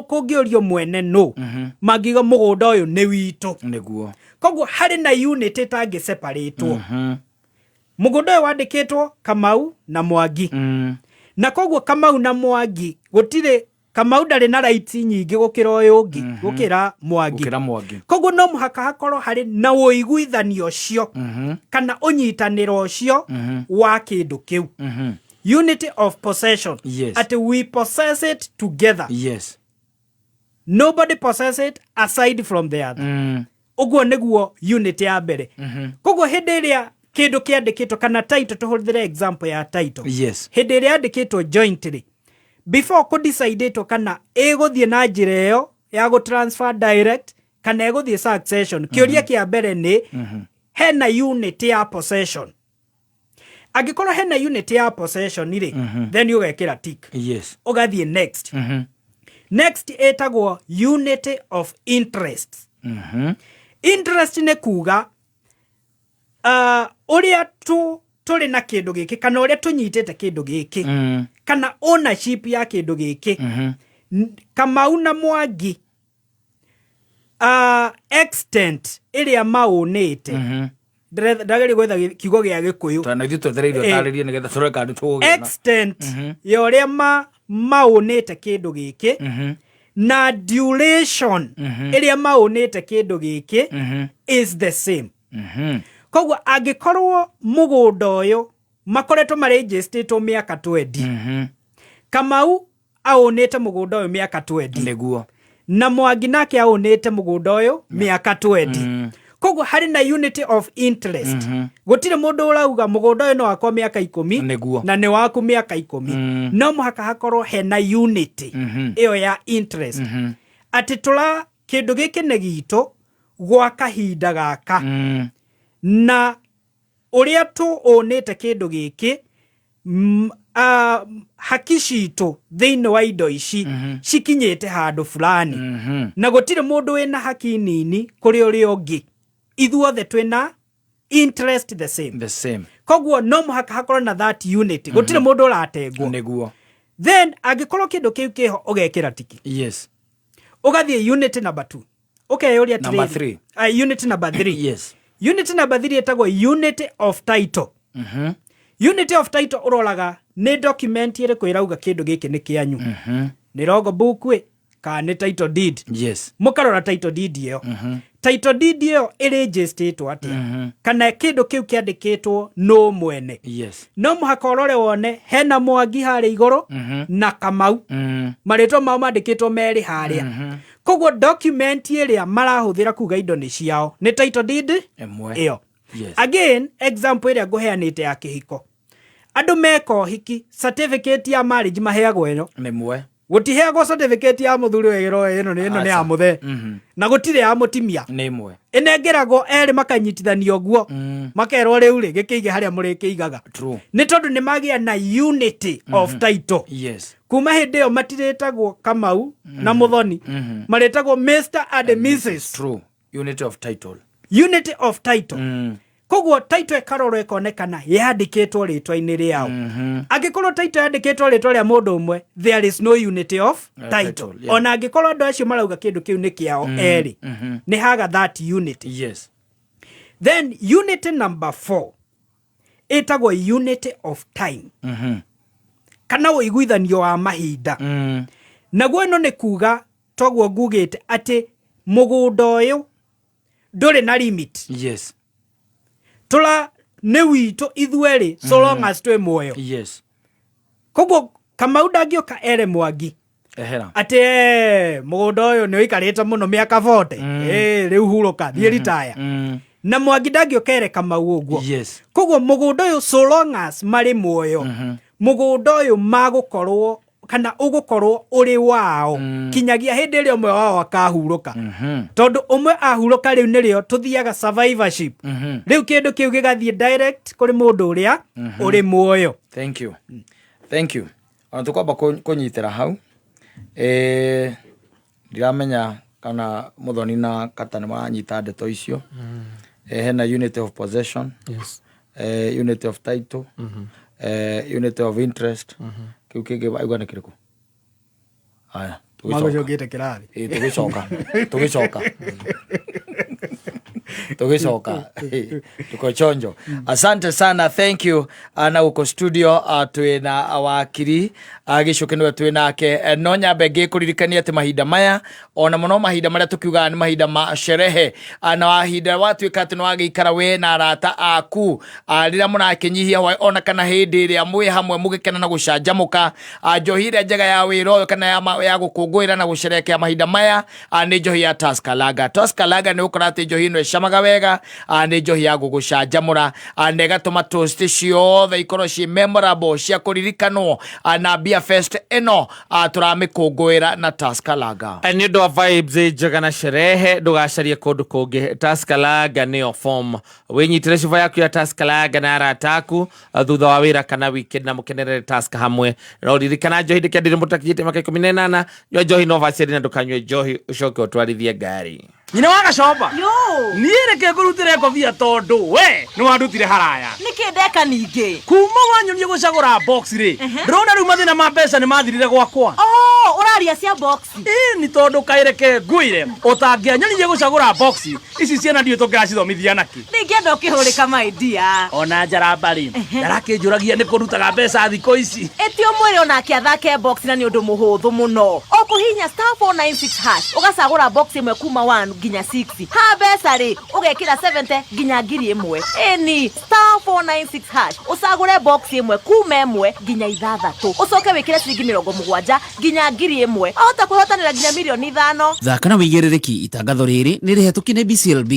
kũngĩũrio mwene no mangiuga mũgũnda ũyũ nĩ witũ nĩguo koguo harĩ na unity tangĩ separatwo mũgũnda ũyũ wandĩkĩtwo Kamau na Mwangi na koguo Kamau na Mwangi gũtirĩ Kamau ndarĩ na rights nyingĩ gũkĩra ũyũ ũngĩ gũkĩra Mwangi koguo no mũhaka hakorwo harĩ na ũiguithanio ũcio kana ũnyitanĩro ũcio wa kĩndũ kĩu unity of possession at we possess it together nobody possess it aside from the other ũguo nĩguo unity ya mbere koguo hĩndĩ ĩrĩa kĩndũ kĩandĩkĩtwo kana title tũhũthĩre example ya title hĩndĩ ĩrĩa yandĩkĩtwo jointly before kũdecideĩtwo kana ĩgũthiĩ na njĩra ĩyo ya gũtransfer direct kana ĩgũthiĩ succession kĩũria kĩa mbere nĩ hena unity ya possession angĩkorwo hena unity ya possession rĩ then ũgekĩra tick ũgathiĩ next next ĩtagwo unity of interest interest nĩ kuga ũrĩa tũrĩ na kĩndũ gĩkĩ kana ũrĩa tũnyitĩte kĩndũ gĩkĩ kana ownership ya kĩndũ gĩkĩ Kamau na Mwangi extent ĩrĩa maũnĩte ndagĩrĩ gwetha kiugo gĩa Gĩkũyũ extent ya ũrĩa maũnĩte kĩndũ gĩkĩ na duration ĩrĩa maũnĩte kĩndũ gĩkĩ is the same koguo angĩkorwo mũgũnda ũyũ makoretwo marĩnjĩstĩtwo mĩaka 20 Kamau aũnĩte mũgũnda ũyũ mĩaka 20 nĩguo na Mwangi nake aũnĩte mũgũnda ũyũ mĩaka 20 koguo harĩ na unity of interest gũtirĩ mũndũ ũrauga mũgũnda ũyũ nĩ wakwa mĩaka 10 na nĩ waku mĩaka 10 no mũhaka hakorwo hena unity ĩyo ya interest atĩ kĩndũ gĩkĩ nĩ gitũ gwa kahinda gaka na ũrĩa tũũnĩte kĩndũ gĩkĩ haki citũ thĩinĩ wa indo ici cikinyĩte handũ fulani na gũtirĩ mũndũ wĩna haki nini kũrĩ ũrĩa ũngĩ ithuothe twĩna interest the same koguo no mũhaka hakorwo na that unity gũtirĩ mũndũ ũratengwo nĩguo then angĩkorwo kĩndũ kĩu kĩho ũgekĩra tiki ũgathiĩ unity number 2 ũkeyũria number 3 unity number 3 unity number 3 ĩtagwo unity of title unity of title ũroraga nĩ document ĩrĩkũ ĩrauga kĩndũ gĩkĩ nĩ kĩanyu nĩ logbook ka nĩ title deed yes mũkarora title deed ĩyo title deed ĩyo ĩrĩnjĩstĩtwo atĩa kana kĩndũ kĩu kĩandĩkĩtwo no mwene yes no mũhaka ũrore wone hena Mwangi harĩa igũrũ na Kamau marĩtwa mao mandĩkĩtwo merĩ harĩa koguo document ĩrĩa marahũthĩra kuga indo nĩ ciao nĩ title deed ĩyo again example ĩrĩa ngũheanĩte ya kĩhiko andũ meka ũhiki certificate ya marriage maheagwo ĩno nĩmwe gũtiheagwo certificate ya mũthuri wĩrwo ĩno nĩ ya mũthe na gũtirĩ ya mũtimia nĩmwe ĩnengeragwo erĩ makanyitithanio guo makerwo rĩu rĩ gĩkĩige harĩa mũrĩkĩigaga nĩ tondũ nĩ magĩa na unity of title yes kuma hĩndĩ ĩyo matirĩtagwo Kamau na Mũthoni marĩtagwo Mr and Mrs true unity of title koguo title ĩkarorwo ĩkonekana yandĩkĩtwo rĩtwa-inĩ rĩao angĩkorwo title yandĩkĩtwo rĩtwa rĩa mũndũ ũmwe there is no unity of title ona angĩkorwo andũ acio marauga kĩndũ kĩu nĩ kĩao erĩ nĩ haga that unity yes then unity number 4 ĩtagwo unity of time kana ũiguithanio wa mahinda naguo ĩno nĩ kuga toguo ngugĩte atĩ mũgũnda ũyũ ndũrĩ na limit yes tũra nĩ witũ ithuerĩ so long as twĩ muoyo yes koguo Kamau ndangĩũka ere Mwangi atĩ mũgũnda ũyũ nĩ ũikarĩte mũno mĩaka 40 rĩu hurũka thiĩ retire na Mwangi ndangĩũka ere Kamau ũguo koguo mũgũnda ũyũ so long as marĩ muoyo mũgũnda ũyũ magũkorwo kana ũgũkorwo ũrĩ wao kinyagia hĩndĩ ĩrĩa ũmwe wao akahurũka tondũ ũmwe ahurũka rĩu nĩrĩo tũthiaga survivorship rĩu kĩndũ kĩu gĩgathiĩ direct kũrĩ mũndũ ũrĩa ũrĩ muoyo thank you ona tũkwamba kũnyitĩra hau ndiramenya kana Mũthoni na Kata nĩ maranyita ndeto icio hena unity of possession unity of title unity of interest kiu kĩngĩ aigua nĩ kĩrĩkũ haya magũcokete kĩrathi tũgĩcoka tuko chonjo asante sana thank you na uko studio twĩna wakiri gĩcũke nĩwe twĩnake no nyambe ngĩkũririkania atĩ mahinda maya ona mũno mahinda marĩa tũkiugaga nĩ mahinda ma sherehe na wahinda watuĩka atĩ nĩ wagĩikara we na arata aku rĩrĩa mũrakĩnyihia ona kana hĩndĩ ĩrĩa mwĩ hamwe mũgĩkena na gũcanjamũka njohi ĩrĩa njega ya wĩra ũyũ kana ya gũkũngũĩra na gũcerehekea mahinda maya nĩ njohi ya Tusker Lager nĩ ũkora atĩ njohi ĩno ĩcamaga wega nĩ njohi ya gũgũcanjamũra na ĩgatũma toast ciothe ikorwo ciĩ memorable cia kũririkanwo na Beer Fest ĩno tũramĩkũngũĩra na Tusker Lager nĩ ũndũ wa vibes njega na sherehe ndũgacarie kũndũ kũngĩ Tusker Lager nĩyo form wĩnyitĩre cuba yaku ya Tusker Lager na arata aku thutha wa wĩra kana weekend na mũkenerere Tusker hamwe no ririkana njohi ndĩkĩendire mũtakinyĩte maka 18 nyua njohi no vaciari na ndũkanyue njohi ũcoke ũtwarithie ngari nyina wa Gacomba niĩ reke ngũrutĩre ngobia tondũ we nĩ wandutire haraya nĩkĩ ndeka ningĩ kuma wanyonie gũcagũra box rĩ ndĩrona rĩu mathĩna ma mbeca nĩ mathirire gwakwa ũraria cia box nĩ tondũ kaĩreke ngũire ũtangĩanyonirie gũcagũra box ici ciana ndiũ tũngĩracithomithia naki nĩngĩenda ũkĩhũrĩka maidia ona Njaramba-rĩ ndarakĩnjũragia nĩ kũrutaga mbeca thikũ ici ĩtio mwĩrĩ onake athake box na nĩ ũndũ mũhũthũ mũno ũkũhihinya *496# ũgacagũra box ĩmwe kuma 1 nginya 6 ha mbeca rĩ ũgekĩra 70 nginya 1000 ĩni *496# ũcagũre box ĩmwe kuma 1 nginya 6 ũcoke wĩkĩre ciringi 70 nginya 1000 ahota kwĩhotanĩra nginya milioni 5 thaka na wĩigĩrĩrĩki itangatho rĩrĩ nĩ rĩhetũkie nĩ BCLB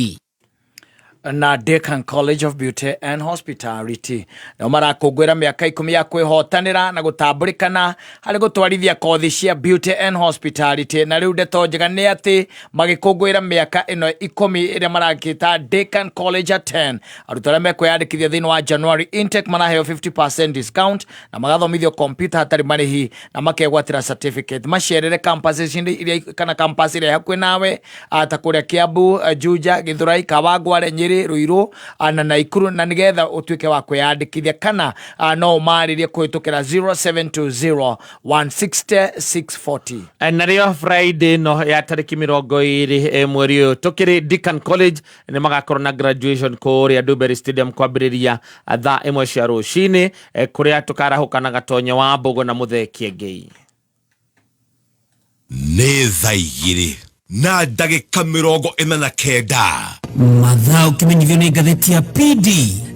na Deakin College of Beauty and Hospitality na marakũngũĩra mĩaka 10 ya kwĩhotanĩra na gũtambũrĩkana harĩ gũtwarithia kothi cia Beauty and Hospitality na rĩu ndeto njega nĩ atĩ magĩkũngũĩra mĩaka ĩno 10 ĩrĩa marakĩta Deakin College at 10 arutwo arĩa mekwĩyandĩkithia thĩinĩ wa January intake manaheo 50% discount na magathomithio computer hatarĩ marĩhi na makegwatĩra certificate macerere campuses iria kana campus ĩrĩa hakuhĩ nawe ta kũrĩa Kiambu Juja Gĩthũrai Kawangware Nyeri Ruiru na Naikuru na nigetha utuike wa kwiyandikithia kana no marĩrie kũhĩtũkĩra 0720 160 640 na rĩo Friday no ya tarĩki 20 mweri ũyũ tũkĩrĩ Deakin College nĩ magakorwo na graduation kũrĩa Ndumberi Stadium kwambĩrĩria thaa 1 cia rũcinĩ kũrĩa tũkarahũka na gatonyo wa Mbogo na Mũthee Kiengei nĩ thaa 2 na ndagĩka 49 mathaa ũkĩmenyithio nĩ ngathĩti ya PD.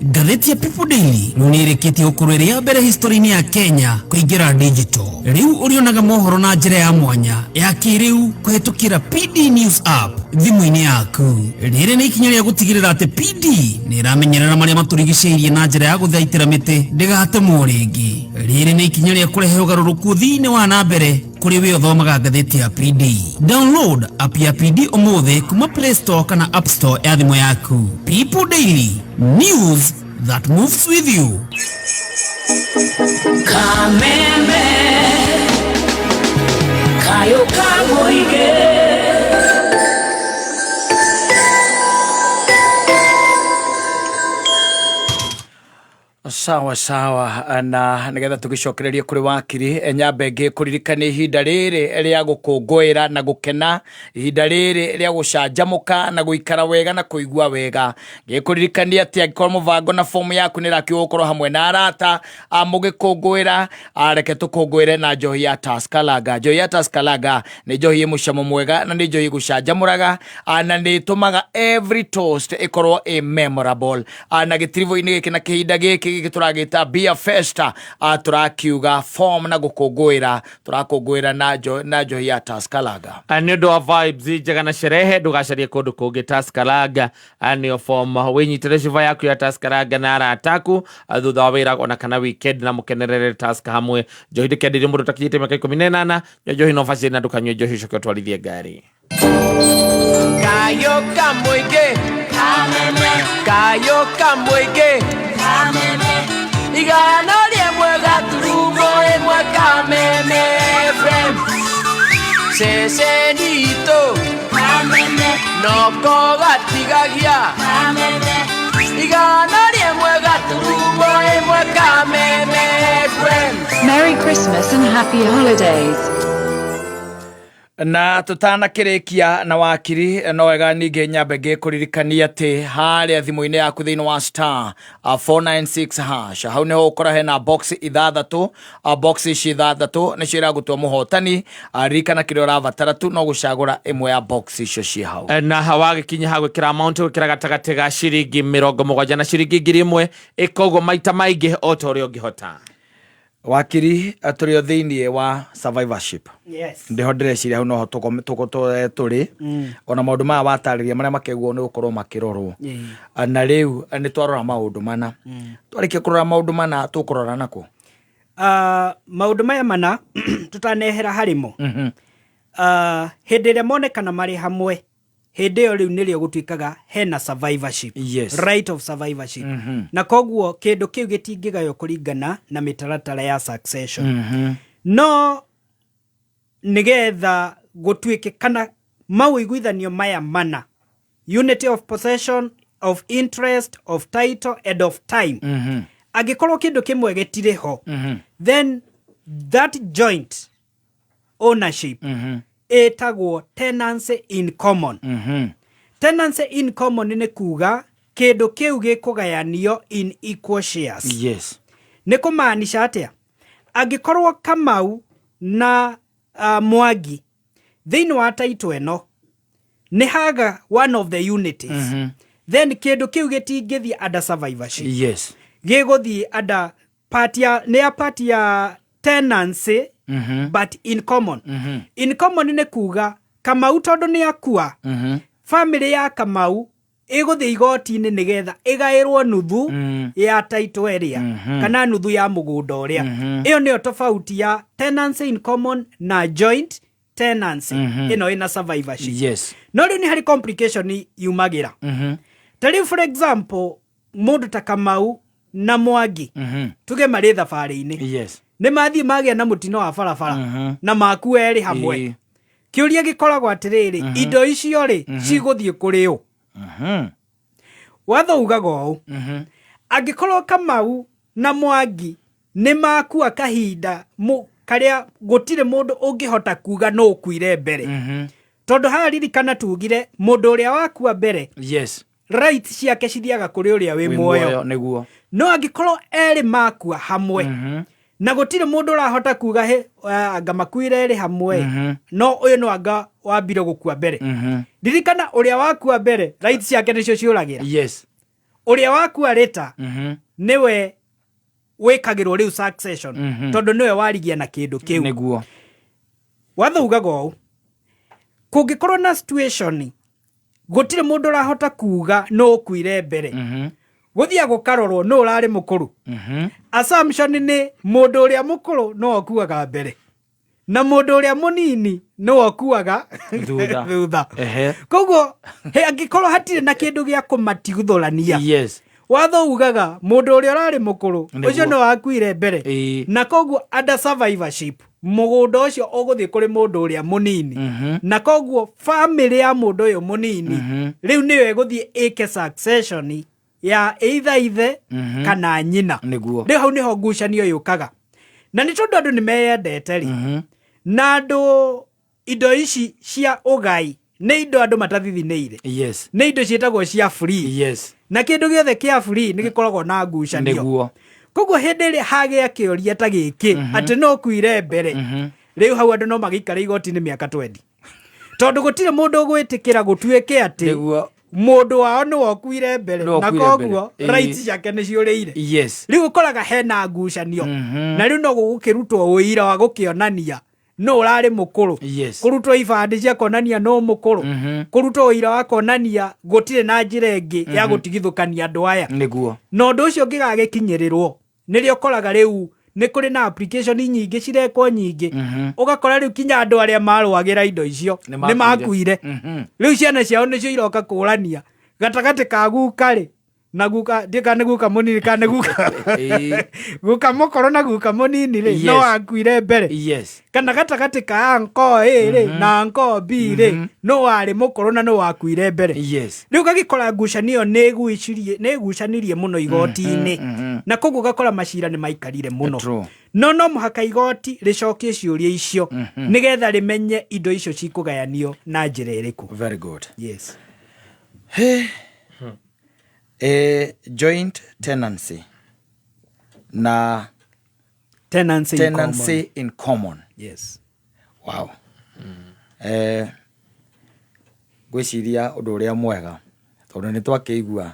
Ngathĩti ya People Daily nĩ ĩrĩkĩtie gũkorwo ĩrĩ ya mbere history-inĩ ya Kenya kũingĩra digital. Rĩu ũrĩonaga mohoro na njĩra ya mwanya ya kĩrĩu kũhetũkĩra PD News app thimũ-inĩ yaku. Rĩrĩ nĩ ikinya rĩa gũtigĩrĩra atĩ PD nĩ ĩramenyerera marĩa matũrigicĩirie na njĩra ya gũthaitĩra mĩtĩ ndĩgatemwo rĩngĩ. Rĩrĩ nĩ ikinya rĩa kũrehe ũgarũrũku thĩinĩ wa na mbere kũrĩ we ũthomaga ngathĩti ya PD. Download app ya PD ũmũthĩ kuma Play Store kana App Store ya thimũ yaku. People Daily, news that moves with you. Kameme Kayo Kamoige. Sawa sawa na nigetha tugicokererie kuri wakiri nyambe ngikuririkana ihinda riri ria gukungwira na gukena, ihinda riri ria gucanjamuka na guikara wega na kuigua wega. Ngikuririkania ati angikorwo mubango na fomu yaku ni rakio gukorwo hamwe na arata mugikungwira, reke tukungwire na njohi ya Tusker Lager. Njohi ya Tusker Lager ni njohi mucamo mwega na ni njohi gucanjamuraga na ni tumaga every toast ikorwo memorable na gitirivo-ini giki na kihinda giki turagita Beer Festa turakiuga form na gukungwira turakungwira na njohi ya Tusker Lager. Nĩ ũndũ wa vibes njega na sherehe ndugacarie kũndũ kũngĩ. Tusker Lager nĩyo form wĩnyitĩre civa yaku ya Tusker Lager na arataku thutha wa wĩra ona kana weekend na mũkenerere Tusker hamwe. Njohi ndĩkendĩrie mũndũ ũtakinyĩte mĩaka 18. Njohi no bacĩrĩ na ndũkanyue njohi coke ũtwarithie ngari. Kayo Kamoige Kameme Kayo Kamoige Kameme Igana rimwe gaturumo imwe Kameme FM Sesenito Kameme Noko gatigagia Kameme Igana rimwe gaturumo imwe Kameme FM. Merry Christmas and happy holidays. Na tutana kirekia na wakiri no wega ninge nyambe ngikuririkania ati haria thimu-ini yaku thiini wa star 496 hash hau neho ukora hena box ithathatu box ici ithathatu ni cio iragutua muhotani rikana kiria urabatara tu no gucagura imwe ya box icio ci hau na hawagikinya ha gwikira amount gwikira gatagati ga ciringi 70 na ciringi 1000 ikogo maita maingi o ta uria ungihota. Wakiri aturio thiini wa survivorship. Yes. Ndiho ndireciria hau no tuko turi ona maundu maya watariria maria makegwo ni gukorwo makirorwo na riu ni twarora maundu mana twarikia kurora maundu mana tukurora nako maundu maya mana tutanehera harimo hindi ria monekana mari hamwe hindi yo riu nirio gutuikaga hena survivorship. Yes. Right of survivorship. Na koguo kindu kiu gitingigayo kuringana na mitaratara ya succession. No nigetha gutuike kana mawiguithanio maya mana, unity of possession, of interest, of title and of time, agikorwo kindu kimwe gitire ho, then that joint ownership etagwo tenancy in common. Tenancy in common ni kuga kindu kiu gikugayanio in equal shares. Yes. Ni kumaanisha atia agikorwo Kamau na Mwangi thiini wa title eno ni haga one of the unities, then kindu kiu gitingithie under survivorship. Yes. Giguthie under part ya tenancy but in common. In common ni kuga Kamau tondu ni akua, family ya Kamau iguthie igoti-ini nigetha igairwo nuthu ya title area kana nuthu ya mugunda uria. Iyo niyo tofauti ya tenancy in common na joint tenancy ino ina survivorship. Yes. No riu ni hari complication yumagira. Tari for example mundu ta Kamau na Mwangi tuge mari thabari-ini. Yes. Ni mathie magia na mutino wa barabara na maku eri hamwe. Kiuria gikoragwo atiriri indo icio ri ciguthie kuri u. Watho ugaga u agikorwo Kamau na Mwangi ni makua kahinda karia gutire mundu ungihota kuga no ukuire mbere. Tondu haririkana tugire mundu uria wakua mbere. Yes. Right ciake cithiaga kuri uria wi muoyo niguo. No agikorwo eri makua hamwe na gutire mundu urahota kuga he anga makuire ri hamwe no uyu no anga wambire gukua mbere ririkana uria wakua mbere rights yake nicio ciuragira yes uria wakua rita niwe wikagirwo riu succession tondu niwe warigia na kindu kiu niguo wathaugaga ũũ kungikorwo na situation gutire mundu urahota kuga no ukuire mbere guthia gukarorwo no urari mukuru assumption ni mundu uria mukuru no okuaga mbere na mundu uria munini no okuaga thutha koguo he angikorwo hatire na kindu gia kumatigithurania yes wathaugaga mundu uria urari mukuru ucio no akuire mbere na koguo under survivorship mugunda ucio uguthie kuri mundu uria munini na koguo family ya mundu uyu munini riu niwe guthie ike succession ya either ithe kana nyina riu hau niho ngucanio yukaga na ni tondu andu nimeyendete ri na andu indo ici cia ugai ni indo andu matathithineire yes ni indo cietagwo cia free yes na kindu giothe kia free ni gikoragwo na ngucanio niguo koguo hindi ri hagea kioria ta giki ati no kuire mbere riu hau andu no magikara igoti-ini miaka 20 tondu gutire mundu ugwitikira gutuike ati niguo mundu wao ni wokuire mbere na koguo rights ciake ni ciuriire yes riu ukoraga hena ngucanio na riu no gugukirutwo uira wa gukionania no urari mukuru kurutwo ibandi cia konania no mukuru kurutwo uira wa konania gutire na njira ingi ya gutigithukania andu aya niguo no ndu ucio ngigagikinyirirwo nirio koraga riu ni kuri na application nyingi cirekwo nyingi ugakora riu kinya andu aria marwagira indo icio ni makuire riu ciana ciao nicio iroka kurania gatagati ka guka ri na guka ndika ni guka munini kana guka guka mukoro na guka munini ri no akuire mbere yes kana gatagati ka anko ri na anko b ri no wari mukoro na no akuire mbere yes riu gagikora ngucanio ni gucanirie muno igoti-ini na koguo gakora macira ni maikarire muno no muhaka igoti ricokie ciuria icio nigetha rimenye indo icio cikugayanio na njira iriku very good yes joint tenancy na tenancy in common yes wow gwiciria undu uria mwega tondu ni twakeigua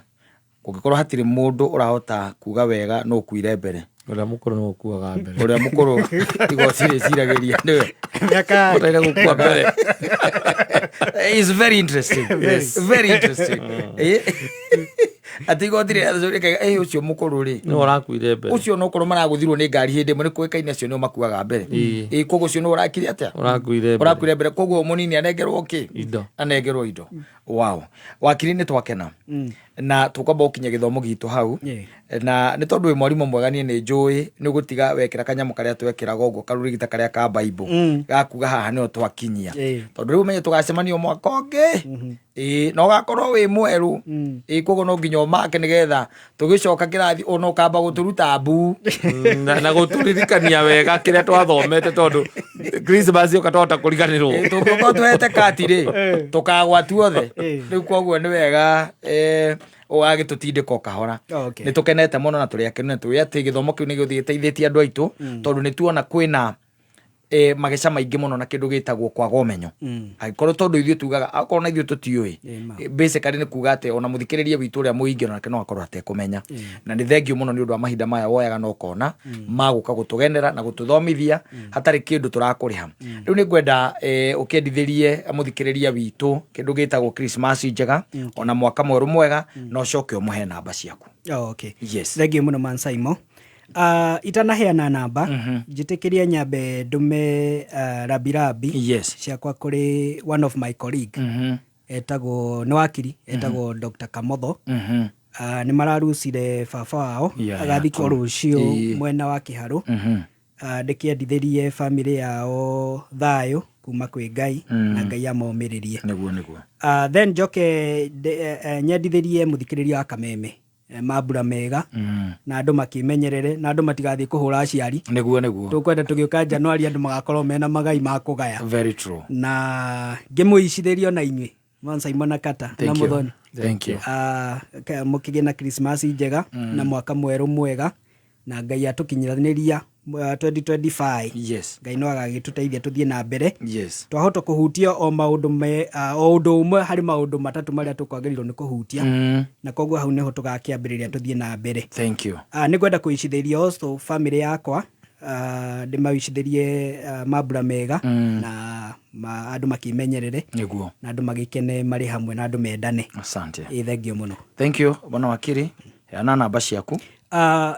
kungikorwo hatire mundu urahota kuga wega no kuire mbere uria mukuru no kuaga mbere uria mukuru igoti cirageria niwe miaka utaira gukua mbere is very interesting very interesting ati igotire azurika ucio mukuru ri no urakuire mbere ucio no korwo maraguthirwo ni ngari hindi mwe ni kuikaine acio no makuaga mbere koguo ucio no urakiri atia urakuire mbere koguo munini anengerwo ki indo anengerwo indo wow wakiri ni twakena na tukamba ukinya githomo gitu hau na ni tondu wi mwarimu mwega ni njui ni gutiga wekira kanyamu karia twekira gogo karurigita karia ka bible gakuga haha ni twakinyia tondu riu menye tugacemania mwaka ungi no gakorwo wi mweru koguo no nginya make nigetha tugicoka kirathi ona ukamba guturuta mbu na guturirikania wega kiria twathomete tondu Christmas ukatota kuriganirwo tuko twete katiri tukagwa tuothe riu koguo ni wega wage tutindika kahora ni tukenete muno na turi akene turi ati githomo kiu ni githieteithĩtie andu aitu tondu ni tuona kwina mageca maingi muno na kindu gitagwo kwaga umenyo agikorwo tondu ithuĩ tugaga akorwo na ithuĩ tutiui basically ni kuga ati ona muthikiriria witu uria muingi na kino akorwo atekumenya na ni thengio muno ni undu wa mahinda maya woyaga no kona maguka gutugenera na gututhomithia hatari kindu turakuriha riu ni ngwenda ukiendithirie muthikiriria witu kindu gitagwo Christmas njega ona mwaka mweru mwega no coke umuhe namba ciaku okay yes thengio muno man Saimo itanaheana namba njitikiria nyambe ndume rabirabi ciakwa kuri one of my colleague etagwo ni wakiri etagwo Dr. Kamotho ni mararucire baba wao agathikwo rucio mwena wa Kiharu ndikiendithirie family yao thayo kuma kwi Ngai na Ngai amomiririe niguo then njoke nyendithirie muthikiriria wa Kameme mabura mega na andu makimenyerere na andu matigathie kuhura aciari niguo tukwenda tugiuka Januari andu magakorwo mena magai ma kugaya very true na ngimuicithirio na inyui man Saimo na Kata na Muthoni thank you mukigena Christmas njega na mwaka mweru mwega na Ngai atukinyiraniria 2025 yes Ngai no agagĩtũteithia tũthiĩ na mbere yes twahota kũhutia o maũndũ o ũndũ ũmwe harĩ maũndũ matatũ marĩa tũkwagĩrĩirwo nĩ kũhutia na koguo hau nĩho tũgakĩambĩrĩria tũthiĩ na mbere. Thank you. Nĩ ngwenda kũicithĩria also family yakwa ndĩmawicithĩrie mambura mega na andũ makimenyerere nĩguo na andũ magĩkene marĩ hamwe na andũ mendane. Asante. Thengio mũno. Thank you bwana wakiri. Heana namba ciaku.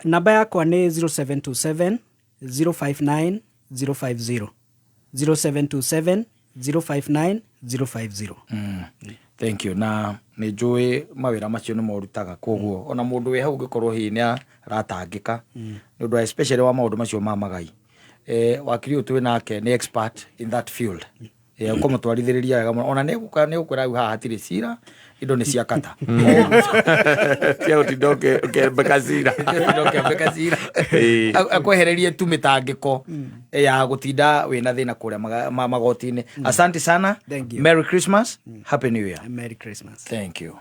Namba yakwa nĩ 0727 059 050 0727 059 050. Thank you. Na nĩ njũĩ mawĩra macio nĩ morutaga koguo ona mũndũ wĩ hau ũngĩkorwo hihi nĩ aratangĩka nĩ ũndũ especially wa maũndũ macio ma magai wakiri ũtũĩ nake nĩ expert in that field ũkamũtwarithĩrĩria wega mũno ona nĩ ũkwĩra haha hatirĩ cira indo nĩ ciakata cia gũtinda ũkĩmbeka cira akwehererie tu mĩtangĩko ya gũtinda wĩna thĩna kũrĩa magoti-inĩ. Asante sana. Thank you. Merry Christmas. Happy New Year. Merry Christmas. Thank you.